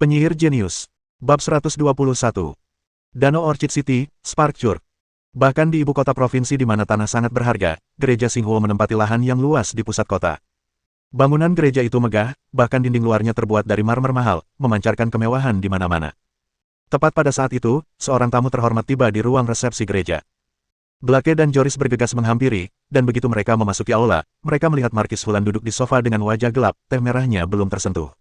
Penyihir Jenius. Bab 121. Danau Orchid City, Sparkchurch. Bahkan di ibu kota provinsi di mana tanah sangat berharga, gereja Xinghuo menempati lahan yang luas di pusat kota. Bangunan gereja itu megah, bahkan dinding luarnya terbuat dari marmer mahal, memancarkan kemewahan di mana-mana. Tepat pada saat itu, seorang tamu terhormat tiba di ruang resepsi gereja. Blake dan Joris bergegas menghampiri, dan begitu mereka memasuki aula, mereka melihat Markis Hulan duduk di sofa dengan wajah gelap, teh merahnya belum tersentuh.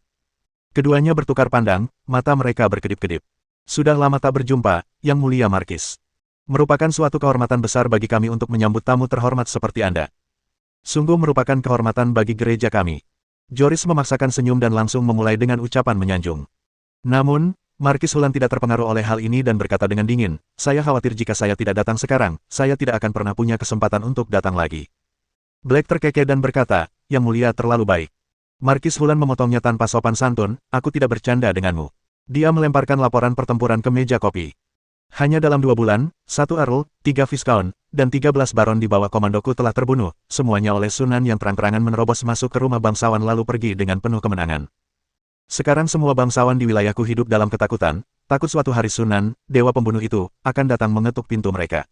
Keduanya bertukar pandang, mata mereka berkedip-kedip. Sudah lama tak berjumpa, Yang Mulia Markis. Merupakan suatu kehormatan besar bagi kami untuk menyambut tamu terhormat seperti Anda. Sungguh merupakan kehormatan bagi gereja kami. Joris memaksakan senyum dan langsung memulai dengan ucapan menyanjung. Namun, Markis Hulan tidak terpengaruh oleh hal ini dan berkata dengan dingin, "Saya khawatir jika saya tidak datang sekarang, saya tidak akan pernah punya kesempatan untuk datang lagi." Blake terkekeh dan berkata, "Yang Mulia terlalu baik." Markis Hulan memotongnya tanpa sopan santun, "Aku tidak bercanda denganmu." Dia melemparkan laporan pertempuran ke meja kopi. Hanya dalam 2 bulan, 1 Earl, 3 Viscount, dan 13 Baron di bawah komandoku telah terbunuh, semuanya oleh Sunan yang terang-terangan menerobos masuk ke rumah bangsawan lalu pergi dengan penuh kemenangan. Sekarang semua bangsawan di wilayahku hidup dalam ketakutan, takut suatu hari Sunan, dewa pembunuh itu, akan datang mengetuk pintu mereka.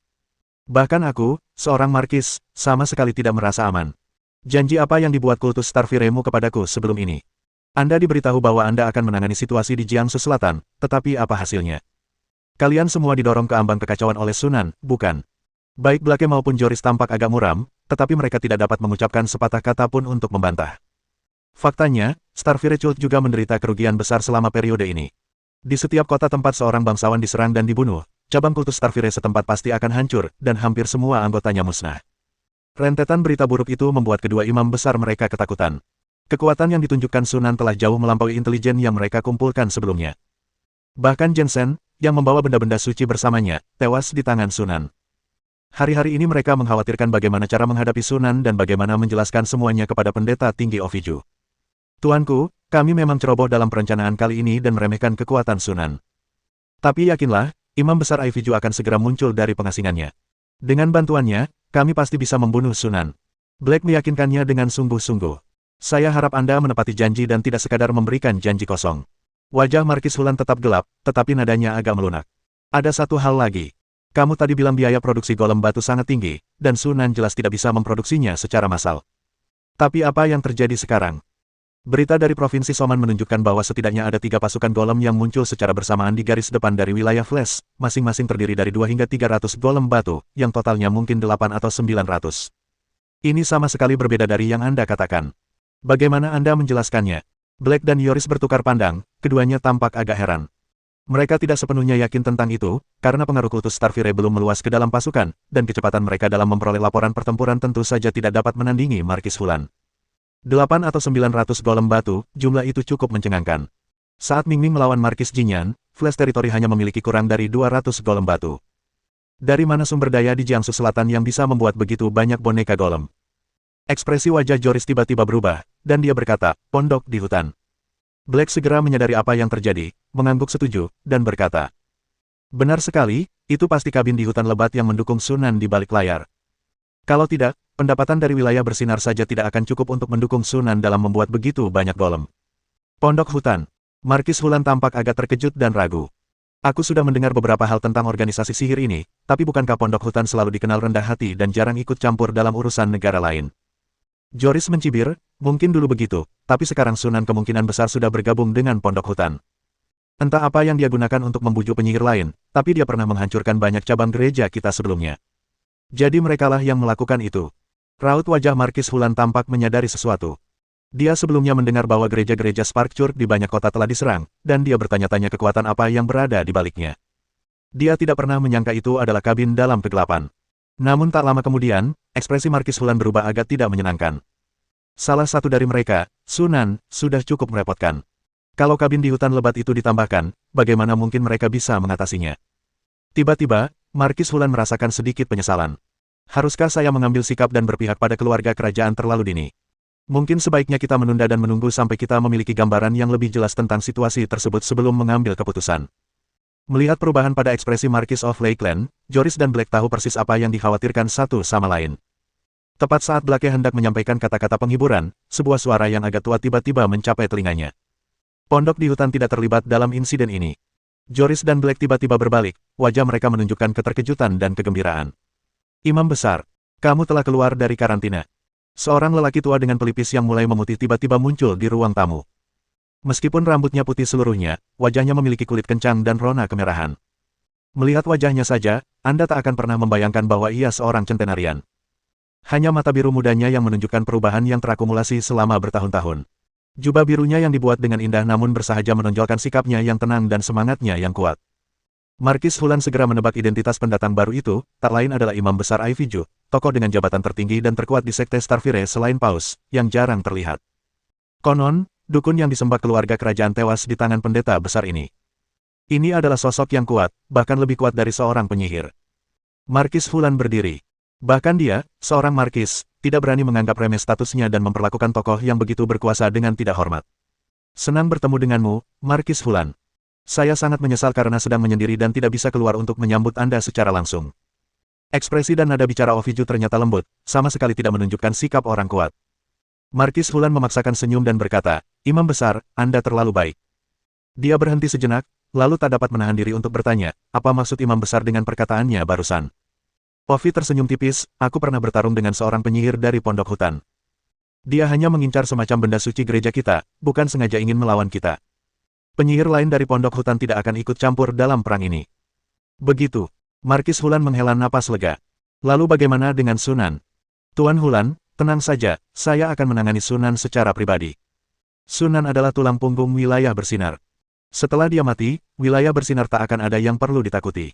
Bahkan aku, seorang markis, sama sekali tidak merasa aman. Janji apa yang dibuat kultus Starfiremu kepadaku sebelum ini? Anda diberitahu bahwa Anda akan menangani situasi di Jiangsu Selatan, tetapi apa hasilnya? Kalian semua didorong ke ambang kekacauan oleh Sunan, bukan? Baik Blake maupun Joris tampak agak muram, tetapi mereka tidak dapat mengucapkan sepatah kata pun untuk membantah. Faktanya, Starfirechult juga menderita kerugian besar selama periode ini. Di setiap kota tempat seorang bangsawan diserang dan dibunuh, cabang kultus Starfire setempat pasti akan hancur, dan hampir semua anggotanya musnah. Rentetan berita buruk itu membuat kedua imam besar mereka ketakutan. Kekuatan yang ditunjukkan Sunan telah jauh melampaui intelijen yang mereka kumpulkan sebelumnya. Bahkan Jensen, yang membawa benda-benda suci bersamanya, tewas di tangan Sunan. Hari-hari ini mereka mengkhawatirkan bagaimana cara menghadapi Sunan dan bagaimana menjelaskan semuanya kepada pendeta tinggi Oviju. Tuanku, kami memang ceroboh dalam perencanaan kali ini dan meremehkan kekuatan Sunan. Tapi yakinlah, imam besar Iviju akan segera muncul dari pengasingannya. Dengan bantuannya, kami pasti bisa membunuh Sunan. Blake meyakinkannya dengan sungguh-sungguh. Saya harap Anda menepati janji dan tidak sekadar memberikan janji kosong. Wajah Markis Hulan tetap gelap, tetapi nadanya agak melunak. Ada satu hal lagi. Kamu tadi bilang biaya produksi golem batu sangat tinggi, dan Sunan jelas tidak bisa memproduksinya secara massal. Tapi apa yang terjadi sekarang? Berita dari Provinsi Soman menunjukkan bahwa setidaknya ada 3 pasukan golem yang muncul secara bersamaan di garis depan dari wilayah Flash, masing-masing terdiri dari 2 hingga 300 golem batu, yang totalnya mungkin 8 atau 900. Ini sama sekali berbeda dari yang Anda katakan. Bagaimana Anda menjelaskannya? Blake dan Joris bertukar pandang, keduanya tampak agak heran. Mereka tidak sepenuhnya yakin tentang itu, karena pengaruh kultus Starfire belum meluas ke dalam pasukan, dan kecepatan mereka dalam memperoleh laporan pertempuran tentu saja tidak dapat menandingi Markis Hulan. 8 atau 900 golem batu, jumlah itu cukup mencengangkan. Saat Mingming melawan Markis Jinyan, Flash Territory hanya memiliki kurang dari 200 golem batu. Dari mana sumber daya di Jiangsu Selatan yang bisa membuat begitu banyak boneka golem? Ekspresi wajah Joris tiba-tiba berubah, dan dia berkata, "Pondok di hutan." Blake segera menyadari apa yang terjadi, mengangguk setuju, dan berkata, "Benar sekali, itu pasti kabin di hutan lebat yang mendukung Sunan di balik layar. Kalau tidak, pendapatan dari wilayah bersinar saja tidak akan cukup untuk mendukung Sunan dalam membuat begitu banyak golem." Pondok hutan. Markis Hulan tampak agak terkejut dan ragu. "Aku sudah mendengar beberapa hal tentang organisasi sihir ini, tapi bukankah pondok hutan selalu dikenal rendah hati dan jarang ikut campur dalam urusan negara lain?" Joris mencibir, "Mungkin dulu begitu, tapi sekarang Sunan kemungkinan besar sudah bergabung dengan pondok hutan. Entah apa yang dia gunakan untuk membujuk penyihir lain, tapi dia pernah menghancurkan banyak cabang gereja kita sebelumnya. Jadi merekalah yang melakukan itu." Raut wajah Markis Hulan tampak menyadari sesuatu. Dia sebelumnya mendengar bahwa gereja-gereja Sparkchurch di banyak kota telah diserang, dan dia bertanya-tanya kekuatan apa yang berada di baliknya. Dia tidak pernah menyangka itu adalah kabin dalam kegelapan. Namun tak lama kemudian, ekspresi Markis Hulan berubah agak tidak menyenangkan. Salah satu dari mereka, Sunan, sudah cukup merepotkan. Kalau kabin di hutan lebat itu ditambahkan, bagaimana mungkin mereka bisa mengatasinya? Tiba-tiba, Markis Hulan merasakan sedikit penyesalan. Haruskah saya mengambil sikap dan berpihak pada keluarga kerajaan terlalu dini? Mungkin sebaiknya kita menunda dan menunggu sampai kita memiliki gambaran yang lebih jelas tentang situasi tersebut sebelum mengambil keputusan. Melihat perubahan pada ekspresi Marquis of Lakeland, Joris dan Blake tahu persis apa yang dikhawatirkan satu sama lain. Tepat saat Blake hendak menyampaikan kata-kata penghiburan, sebuah suara yang agak tua tiba-tiba mencapai telinganya. Pondok di hutan tidak terlibat dalam insiden ini. Joris dan Black tiba-tiba berbalik, wajah mereka menunjukkan keterkejutan dan kegembiraan. Imam besar, kamu telah keluar dari karantina. Seorang lelaki tua dengan pelipis yang mulai memutih tiba-tiba muncul di ruang tamu. Meskipun rambutnya putih seluruhnya, wajahnya memiliki kulit kencang dan rona kemerahan. Melihat wajahnya saja, Anda tak akan pernah membayangkan bahwa ia seorang centenarian. Hanya mata biru mudanya yang menunjukkan perubahan yang terakumulasi selama bertahun-tahun. Jubah birunya yang dibuat dengan indah namun bersahaja menonjolkan sikapnya yang tenang dan semangatnya yang kuat. Markis Hulan segera menebak identitas pendatang baru itu, tak lain adalah Imam Besar Iviju, tokoh dengan jabatan tertinggi dan terkuat di Sekte Starfire selain Paus, yang jarang terlihat. Konon, dukun yang disembah keluarga kerajaan tewas di tangan pendeta besar ini. Ini adalah sosok yang kuat, bahkan lebih kuat dari seorang penyihir. Markis Hulan berdiri. Bahkan dia, seorang markis, tidak berani menganggap remeh statusnya dan memperlakukan tokoh yang begitu berkuasa dengan tidak hormat. Senang bertemu denganmu, Markis Hulan. Saya sangat menyesal karena sedang menyendiri dan tidak bisa keluar untuk menyambut Anda secara langsung. Ekspresi dan nada bicara Oviju ternyata lembut, sama sekali tidak menunjukkan sikap orang kuat. Markis Hulan memaksakan senyum dan berkata, Imam besar, Anda terlalu baik. Dia berhenti sejenak, lalu tak dapat menahan diri untuk bertanya, apa maksud Imam besar dengan perkataannya barusan? Ovi tersenyum tipis, aku pernah bertarung dengan seorang penyihir dari pondok hutan. Dia hanya mengincar semacam benda suci gereja kita, bukan sengaja ingin melawan kita. Penyihir lain dari pondok hutan tidak akan ikut campur dalam perang ini. Begitu. Markis Hulan menghela napas lega. Lalu bagaimana dengan Sunan? Tuan Hulan, tenang saja, saya akan menangani Sunan secara pribadi. Sunan adalah tulang punggung wilayah bersinar. Setelah dia mati, wilayah bersinar tak akan ada yang perlu ditakuti.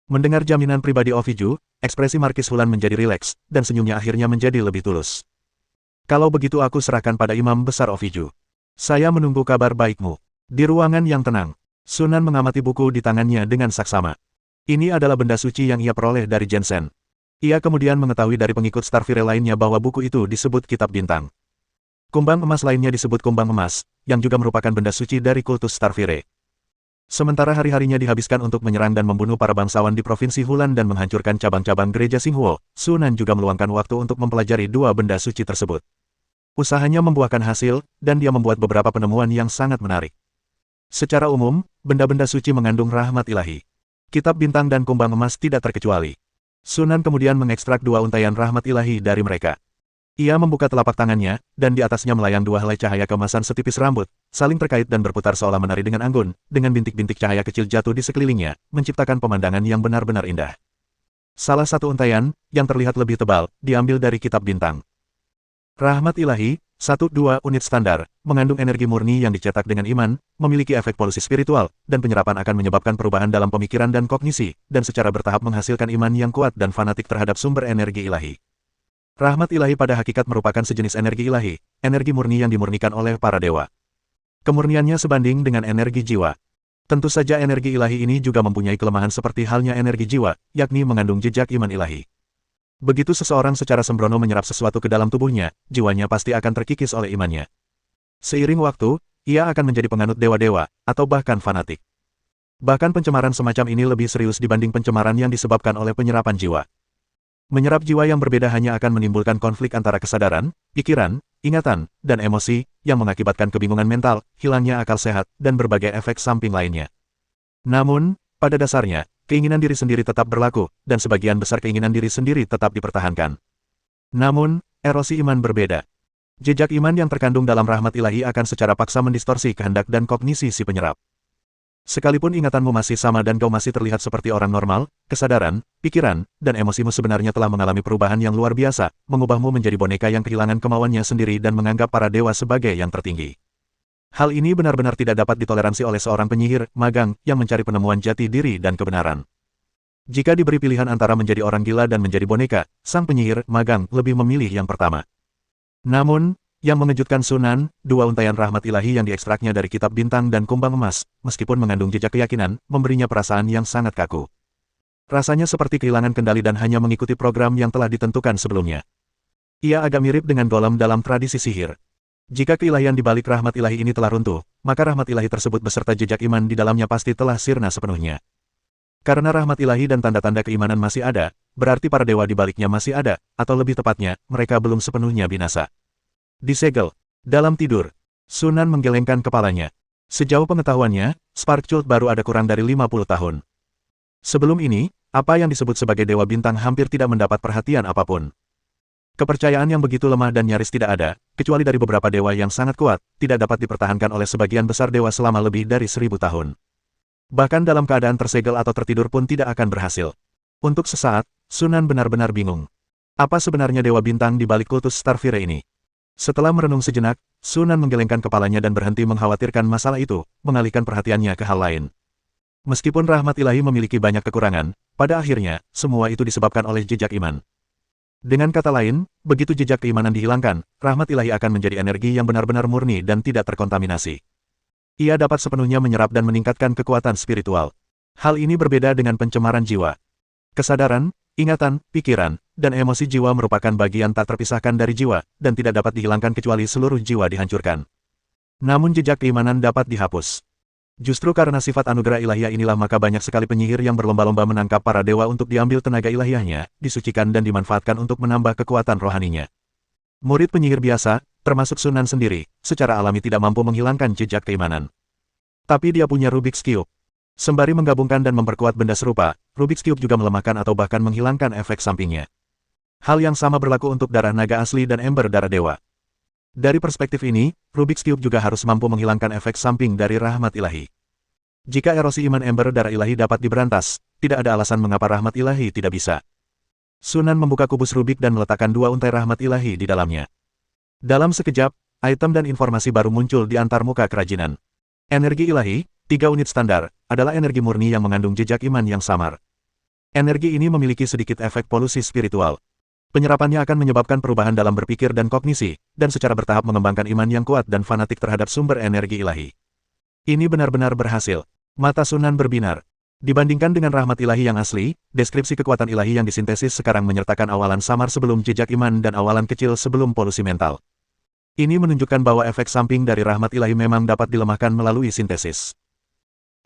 Mendengar jaminan pribadi Oviju, ekspresi Markis Hulan menjadi rileks, dan senyumnya akhirnya menjadi lebih tulus. Kalau begitu aku serahkan pada Imam Besar Oviju. Saya menunggu kabar baikmu. Di ruangan yang tenang, Sunan mengamati buku di tangannya dengan saksama. Ini adalah benda suci yang ia peroleh dari Jensen. Ia kemudian mengetahui dari pengikut Starfire lainnya bahwa buku itu disebut Kitab Bintang. Kumbang emas lainnya disebut kumbang emas, yang juga merupakan benda suci dari kultus Starfire. Sementara hari-harinya dihabiskan untuk menyerang dan membunuh para bangsawan di Provinsi Hulan dan menghancurkan cabang-cabang gereja Xinghuo, Sunan juga meluangkan waktu untuk mempelajari dua benda suci tersebut. Usahanya membuahkan hasil, dan dia membuat beberapa penemuan yang sangat menarik. Secara umum, benda-benda suci mengandung rahmat ilahi. Kitab bintang dan kumbang emas tidak terkecuali. Sunan kemudian mengekstrak dua untaian rahmat ilahi dari mereka. Ia membuka telapak tangannya, dan di atasnya melayang dua helai cahaya keemasan setipis rambut, saling terkait dan berputar seolah menari dengan anggun, dengan bintik-bintik cahaya kecil jatuh di sekelilingnya, menciptakan pemandangan yang benar-benar indah. Salah satu untaian, yang terlihat lebih tebal, diambil dari Kitab Bintang. Rahmat ilahi, 1-2 unit standar, mengandung energi murni yang dicetak dengan iman, memiliki efek polusi spiritual, dan penyerapan akan menyebabkan perubahan dalam pemikiran dan kognisi, dan secara bertahap menghasilkan iman yang kuat dan fanatik terhadap sumber energi ilahi. Rahmat ilahi pada hakikat merupakan sejenis energi ilahi, energi murni yang dimurnikan oleh para dewa. Kemurniannya sebanding dengan energi jiwa. Tentu saja energi ilahi ini juga mempunyai kelemahan seperti halnya energi jiwa, yakni mengandung jejak iman ilahi. Begitu seseorang secara sembrono menyerap sesuatu ke dalam tubuhnya, jiwanya pasti akan terkikis oleh imannya. Seiring waktu, ia akan menjadi penganut dewa-dewa, atau bahkan fanatik. Bahkan pencemaran semacam ini lebih serius dibanding pencemaran yang disebabkan oleh penyerapan jiwa. Menyerap jiwa yang berbeda hanya akan menimbulkan konflik antara kesadaran, pikiran, ingatan, dan emosi, yang mengakibatkan kebingungan mental, hilangnya akal sehat, dan berbagai efek samping lainnya. Namun, pada dasarnya, keinginan diri sendiri tetap berlaku, dan sebagian besar keinginan diri sendiri tetap dipertahankan. Namun, erosi iman berbeda. Jejak iman yang terkandung dalam rahmat ilahi akan secara paksa mendistorsi kehendak dan kognisi si penyerap. Sekalipun ingatanmu masih sama dan kau masih terlihat seperti orang normal, kesadaran, pikiran, dan emosimu sebenarnya telah mengalami perubahan yang luar biasa, mengubahmu menjadi boneka yang kehilangan kemauannya sendiri dan menganggap para dewa sebagai yang tertinggi. Hal ini benar-benar tidak dapat ditoleransi oleh seorang penyihir, magang, yang mencari penemuan jati diri dan kebenaran. Jika diberi pilihan antara menjadi orang gila dan menjadi boneka, sang penyihir, magang, lebih memilih yang pertama. Namun, yang mengejutkan Sunan, dua untaian rahmat ilahi yang diekstraknya dari Kitab Bintang dan kumbang emas, meskipun mengandung jejak keyakinan, memberinya perasaan yang sangat kaku. Rasanya seperti kehilangan kendali dan hanya mengikuti program yang telah ditentukan sebelumnya. Ia agak mirip dengan golem dalam tradisi sihir. Jika keilahian di balik rahmat ilahi ini telah runtuh, maka rahmat ilahi tersebut beserta jejak iman di dalamnya pasti telah sirna sepenuhnya. Karena rahmat ilahi dan tanda-tanda keimanan masih ada, berarti para dewa di baliknya masih ada, atau lebih tepatnya, mereka belum sepenuhnya binasa. Disegel. Dalam tidur, Sunan menggelengkan kepalanya. Sejauh pengetahuannya, Sparkchult baru ada kurang dari 50 tahun. Sebelum ini, apa yang disebut sebagai Dewa Bintang hampir tidak mendapat perhatian apapun. Kepercayaan yang begitu lemah dan nyaris tidak ada, kecuali dari beberapa dewa yang sangat kuat, tidak dapat dipertahankan oleh sebagian besar dewa selama lebih dari 1000 tahun. Bahkan dalam keadaan tersegel atau tertidur pun tidak akan berhasil. Untuk sesaat, Sunan benar-benar bingung. Apa sebenarnya Dewa Bintang di balik kultus Starfire ini? Setelah merenung sejenak, Sunan menggelengkan kepalanya dan berhenti mengkhawatirkan masalah itu, mengalihkan perhatiannya ke hal lain. Meskipun rahmat ilahi memiliki banyak kekurangan, pada akhirnya, semua itu disebabkan oleh jejak iman. Dengan kata lain, begitu jejak keimanan dihilangkan, rahmat ilahi akan menjadi energi yang benar-benar murni dan tidak terkontaminasi. Ia dapat sepenuhnya menyerap dan meningkatkan kekuatan spiritual. Hal ini berbeda dengan pencemaran jiwa. Kesadaran, ingatan, pikiran, dan emosi jiwa merupakan bagian tak terpisahkan dari jiwa, dan tidak dapat dihilangkan kecuali seluruh jiwa dihancurkan. Namun jejak keimanan dapat dihapus. Justru karena sifat anugerah ilahiyah inilah maka banyak sekali penyihir yang berlomba-lomba menangkap para dewa untuk diambil tenaga ilahiyahnya, disucikan dan dimanfaatkan untuk menambah kekuatan rohaninya. Murid penyihir biasa, termasuk Sunan sendiri, secara alami tidak mampu menghilangkan jejak keimanan. Tapi dia punya Rubik's Cube. Sembari menggabungkan dan memperkuat benda serupa, Rubik's Cube juga melemahkan atau bahkan menghilangkan efek sampingnya. Hal yang sama berlaku untuk darah naga asli dan ember darah dewa. Dari perspektif ini, Rubik's Cube juga harus mampu menghilangkan efek samping dari rahmat ilahi. Jika erosi iman ember darah ilahi dapat diberantas, tidak ada alasan mengapa rahmat ilahi tidak bisa. Sunan membuka kubus Rubik dan meletakkan 2 untai rahmat ilahi di dalamnya. Dalam sekejap, item dan informasi baru muncul di antarmuka kerajinan. Energi ilahi, 3 unit standar, adalah energi murni yang mengandung jejak iman yang samar. Energi ini memiliki sedikit efek polusi spiritual. Penyerapannya akan menyebabkan perubahan dalam berpikir dan kognisi, dan secara bertahap mengembangkan iman yang kuat dan fanatik terhadap sumber energi ilahi. Ini benar-benar berhasil. Mata Sunan berbinar. Dibandingkan dengan rahmat ilahi yang asli, deskripsi kekuatan ilahi yang disintesis sekarang menyertakan awalan samar sebelum jejak iman dan awalan kecil sebelum polusi mental. Ini menunjukkan bahwa efek samping dari rahmat ilahi memang dapat dilemahkan melalui sintesis.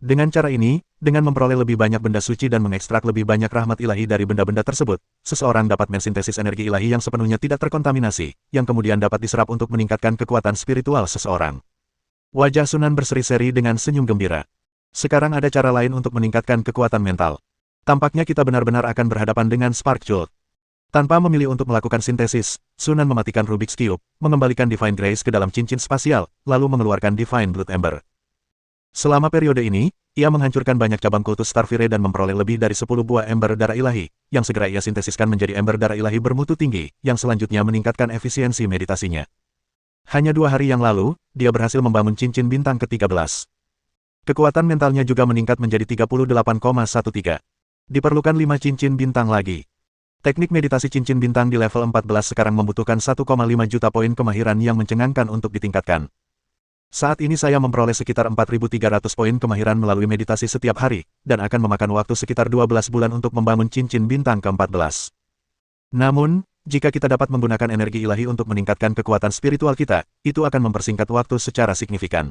Dengan cara ini, dengan memperoleh lebih banyak benda suci dan mengekstrak lebih banyak rahmat ilahi dari benda-benda tersebut, seseorang dapat mensintesis energi ilahi yang sepenuhnya tidak terkontaminasi, yang kemudian dapat diserap untuk meningkatkan kekuatan spiritual seseorang. Wajah Sunan berseri-seri dengan senyum gembira. Sekarang ada cara lain untuk meningkatkan kekuatan mental. Tampaknya kita benar-benar akan berhadapan dengan Sparkchult. Tanpa memilih untuk melakukan sintesis, Sunan mematikan Rubik's Cube, mengembalikan Divine Grace ke dalam cincin spasial, lalu mengeluarkan Divine Blood Ember. Selama periode ini, ia menghancurkan banyak cabang kultus Starfire dan memperoleh lebih dari 10 buah ember darah ilahi, yang segera ia sintesiskan menjadi ember darah ilahi bermutu tinggi, yang selanjutnya meningkatkan efisiensi meditasinya. Hanya 2 hari yang lalu, dia berhasil membangun cincin bintang ke-13. Kekuatan mentalnya juga meningkat menjadi 38,13. Diperlukan 5 cincin bintang lagi. Teknik meditasi cincin bintang di level 14 sekarang membutuhkan 1,5 juta poin kemahiran yang mencengangkan untuk ditingkatkan. Saat ini saya memperoleh sekitar 4.300 poin kemahiran melalui meditasi setiap hari, dan akan memakan waktu sekitar 12 bulan untuk membangun cincin bintang ke-14. Namun, jika kita dapat menggunakan energi ilahi untuk meningkatkan kekuatan spiritual kita, itu akan mempersingkat waktu secara signifikan.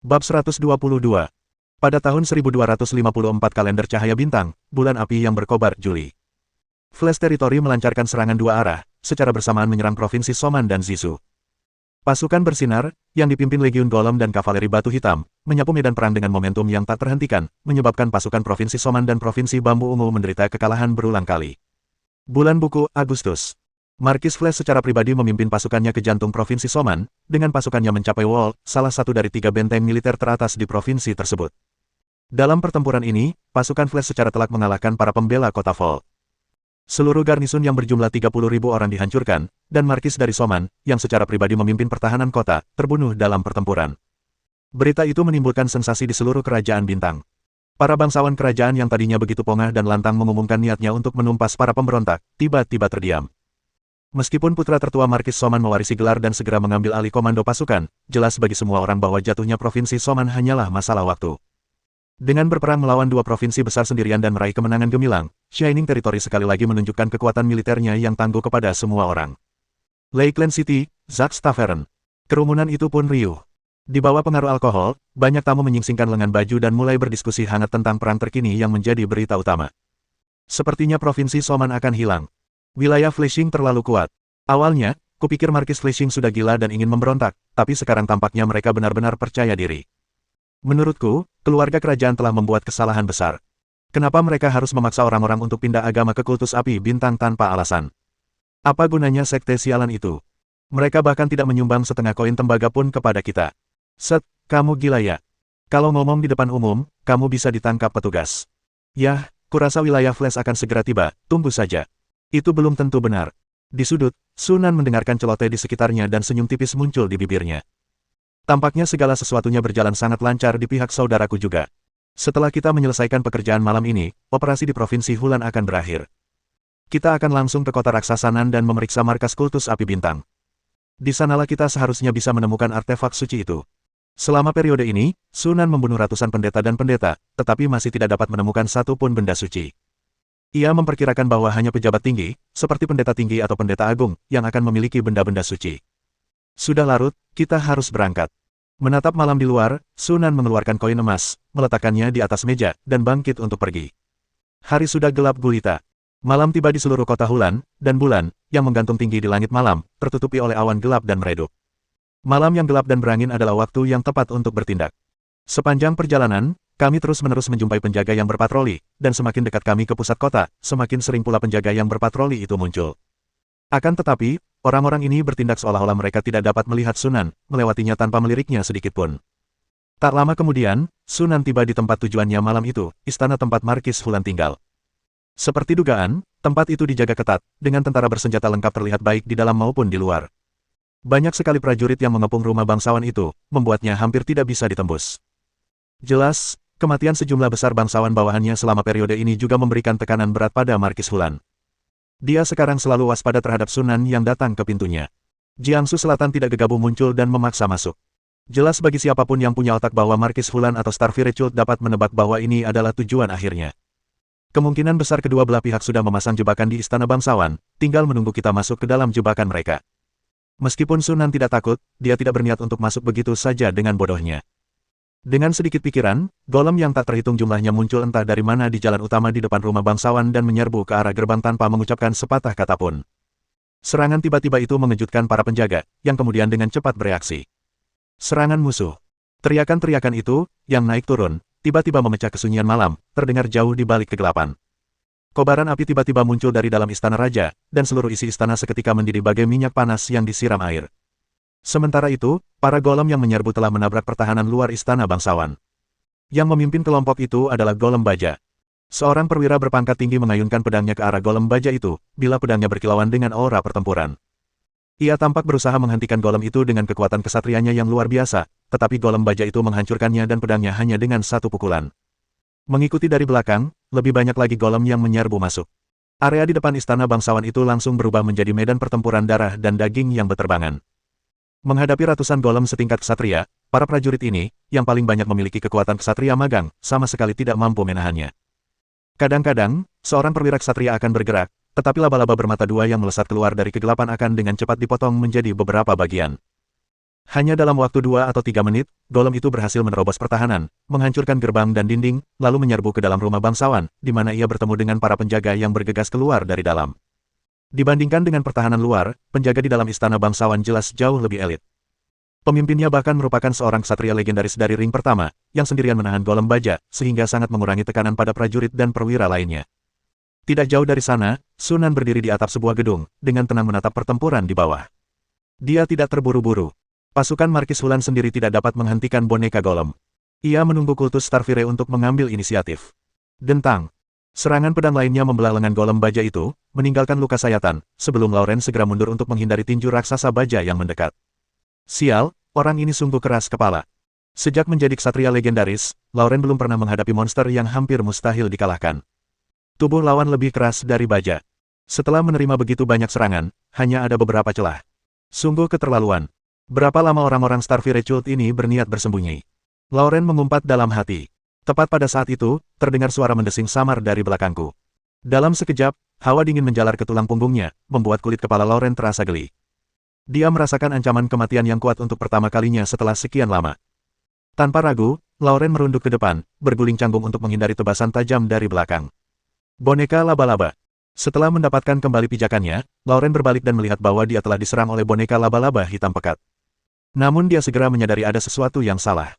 Bab 122. Pada tahun 1254 kalender cahaya bintang, bulan api yang berkobar Juli. Flash Territory melancarkan serangan 2 arah, secara bersamaan menyerang provinsi Soman dan Zisu. Pasukan bersinar, yang dipimpin Legiun Golem dan Kavaleri Batu Hitam, menyapu medan perang dengan momentum yang tak terhentikan, menyebabkan pasukan Provinsi Soman dan Provinsi Bambu Ungu menderita kekalahan berulang kali. Bulan buku, Agustus. Markis Flash secara pribadi memimpin pasukannya ke jantung Provinsi Soman, dengan pasukannya mencapai Wall, salah satu dari 3 benteng militer teratas di provinsi tersebut. Dalam pertempuran ini, pasukan Flash secara telak mengalahkan para pembela kota Vol. Seluruh garnison yang berjumlah 30.000 orang dihancurkan, dan Markis dari Soman, yang secara pribadi memimpin pertahanan kota, terbunuh dalam pertempuran. Berita itu menimbulkan sensasi di seluruh kerajaan bintang. Para bangsawan kerajaan yang tadinya begitu pongah dan lantang mengumumkan niatnya untuk menumpas para pemberontak, tiba-tiba terdiam. Meskipun putra tertua Markis Soman mewarisi gelar dan segera mengambil alih komando pasukan, jelas bagi semua orang bahwa jatuhnya provinsi Soman hanyalah masalah waktu. Dengan berperang melawan 2 provinsi besar sendirian dan meraih kemenangan gemilang, Shining Territory sekali lagi menunjukkan kekuatan militernya yang tangguh kepada semua orang. Lakeland City, Zack's Tavern. Kerumunan itu pun riuh. Di bawah pengaruh alkohol, banyak tamu menyingsingkan lengan baju dan mulai berdiskusi hangat tentang perang terkini yang menjadi berita utama. Sepertinya provinsi Soman akan hilang. Wilayah Flashing terlalu kuat. Awalnya, kupikir Markis Flashing sudah gila dan ingin memberontak, tapi sekarang tampaknya mereka benar-benar percaya diri. Menurutku, keluarga kerajaan telah membuat kesalahan besar. Kenapa mereka harus memaksa orang-orang untuk pindah agama ke kultus api bintang tanpa alasan? Apa gunanya sekte sialan itu? Mereka bahkan tidak menyumbang setengah koin tembaga pun kepada kita. Set, kamu gila ya? Kalau ngomong di depan umum, kamu bisa ditangkap petugas. Yah, kurasa wilayah Flash akan segera tiba, tunggu saja. Itu belum tentu benar. Di sudut, Sunan mendengarkan celoteh di sekitarnya dan senyum tipis muncul di bibirnya. Tampaknya segala sesuatunya berjalan sangat lancar di pihak saudaraku juga. Setelah kita menyelesaikan pekerjaan malam ini, operasi di Provinsi Hulan akan berakhir. Kita akan langsung ke kota raksasa Nan dan memeriksa markas kultus api bintang. Di sanalah kita seharusnya bisa menemukan artefak suci itu. Selama periode ini, Sunan membunuh ratusan pendeta dan pendeta, tetapi masih tidak dapat menemukan satu pun benda suci. Ia memperkirakan bahwa hanya pejabat tinggi, seperti pendeta tinggi atau pendeta agung, yang akan memiliki benda-benda suci. Sudah larut, kita harus berangkat. Menatap malam di luar, Sunan mengeluarkan koin emas, meletakkannya di atas meja, dan bangkit untuk pergi. Hari sudah gelap gulita. Malam tiba di seluruh kota Hulan, dan bulan, yang menggantung tinggi di langit malam, tertutupi oleh awan gelap dan meredup. Malam yang gelap dan berangin adalah waktu yang tepat untuk bertindak. Sepanjang perjalanan, kami terus-menerus menjumpai penjaga yang berpatroli, dan semakin dekat kami ke pusat kota, semakin sering pula penjaga yang berpatroli itu muncul. Akan tetapi, orang-orang ini bertindak seolah-olah mereka tidak dapat melihat Sunan, melewatinya tanpa meliriknya sedikitpun. Tak lama kemudian, Sunan tiba di tempat tujuannya malam itu, istana tempat Markis Hulan tinggal. Seperti dugaan, tempat itu dijaga ketat, dengan tentara bersenjata lengkap terlihat baik di dalam maupun di luar. Banyak sekali prajurit yang mengepung rumah bangsawan itu, membuatnya hampir tidak bisa ditembus. Jelas, kematian sejumlah besar bangsawan bawahannya selama periode ini juga memberikan tekanan berat pada Markis Hulan. Dia sekarang selalu waspada terhadap Sunan yang datang ke pintunya. Jiangsu Selatan tidak gegabah muncul dan memaksa masuk. Jelas bagi siapapun yang punya otak bahwa Markis Hulan atau Starfirechult dapat menebak bahwa ini adalah tujuan akhirnya. Kemungkinan besar kedua belah pihak sudah memasang jebakan di istana bangsawan, tinggal menunggu kita masuk ke dalam jebakan mereka. Meskipun Sunan tidak takut, dia tidak berniat untuk masuk begitu saja dengan bodohnya. Dengan sedikit pikiran, golem yang tak terhitung jumlahnya muncul entah dari mana di jalan utama di depan rumah bangsawan dan menyerbu ke arah gerbang tanpa mengucapkan sepatah kata pun. Serangan tiba-tiba itu mengejutkan para penjaga, yang kemudian dengan cepat bereaksi. Serangan musuh. Teriakan-teriakan itu, yang naik turun, tiba-tiba memecah kesunyian malam, terdengar jauh di balik kegelapan. Kobaran api tiba-tiba muncul dari dalam istana raja, dan seluruh isi istana seketika mendidih bagai minyak panas yang disiram air. Sementara itu, para golem yang menyerbu telah menabrak pertahanan luar istana bangsawan. Yang memimpin kelompok itu adalah golem baja. Seorang perwira berpangkat tinggi mengayunkan pedangnya ke arah golem baja itu, bila pedangnya berkilauan dengan aura pertempuran. Ia tampak berusaha menghentikan golem itu dengan kekuatan kesatrianya yang luar biasa, tetapi golem baja itu menghancurkannya dan pedangnya hanya dengan satu pukulan. Mengikuti dari belakang, lebih banyak lagi golem yang menyerbu masuk. Area di depan istana bangsawan itu langsung berubah menjadi medan pertempuran darah dan daging yang berterbangan. Menghadapi ratusan golem setingkat ksatria, para prajurit ini, yang paling banyak memiliki kekuatan ksatria magang, sama sekali tidak mampu menahannya. Kadang-kadang, seorang perwira ksatria akan bergerak, tetapi laba-laba bermata dua yang melesat keluar dari kegelapan akan dengan cepat dipotong menjadi beberapa bagian. Hanya dalam waktu 2 atau 3 menit, golem itu berhasil menerobos pertahanan, menghancurkan gerbang dan dinding, lalu menyerbu ke dalam rumah bangsawan, di mana ia bertemu dengan para penjaga yang bergegas keluar dari dalam. Dibandingkan dengan pertahanan luar, penjaga di dalam istana bangsawan jelas jauh lebih elit. Pemimpinnya bahkan merupakan seorang ksatria legendaris dari ring pertama, yang sendirian menahan golem baja, sehingga sangat mengurangi tekanan pada prajurit dan perwira lainnya. Tidak jauh dari sana, Sunan berdiri di atap sebuah gedung, dengan tenang menatap pertempuran di bawah. Dia tidak terburu-buru. Pasukan Markis Hulan sendiri tidak dapat menghentikan boneka golem. Ia menunggu kultus Starfire untuk mengambil inisiatif. Dentang. Serangan pedang lainnya membelah lengan golem baja itu, meninggalkan luka sayatan, sebelum Lauren segera mundur untuk menghindari tinju raksasa baja yang mendekat. Sial, orang ini sungguh keras kepala. Sejak menjadi ksatria legendaris, Lauren belum pernah menghadapi monster yang hampir mustahil dikalahkan. Tubuh lawan lebih keras dari baja. Setelah menerima begitu banyak serangan, hanya ada beberapa celah. Sungguh keterlaluan. Berapa lama orang-orang Starfirechult ini berniat bersembunyi? Lauren mengumpat dalam hati. Tepat pada saat itu, terdengar suara mendesing samar dari belakangku. Dalam sekejap, hawa dingin menjalar ke tulang punggungnya, membuat kulit kepala Lauren terasa geli. Dia merasakan ancaman kematian yang kuat untuk pertama kalinya setelah sekian lama. Tanpa ragu, Lauren merunduk ke depan, berguling canggung untuk menghindari tebasan tajam dari belakang. Boneka laba-laba. Setelah mendapatkan kembali pijakannya, Lauren berbalik dan melihat bahwa dia telah diserang oleh boneka laba-laba hitam pekat. Namun dia segera menyadari ada sesuatu yang salah.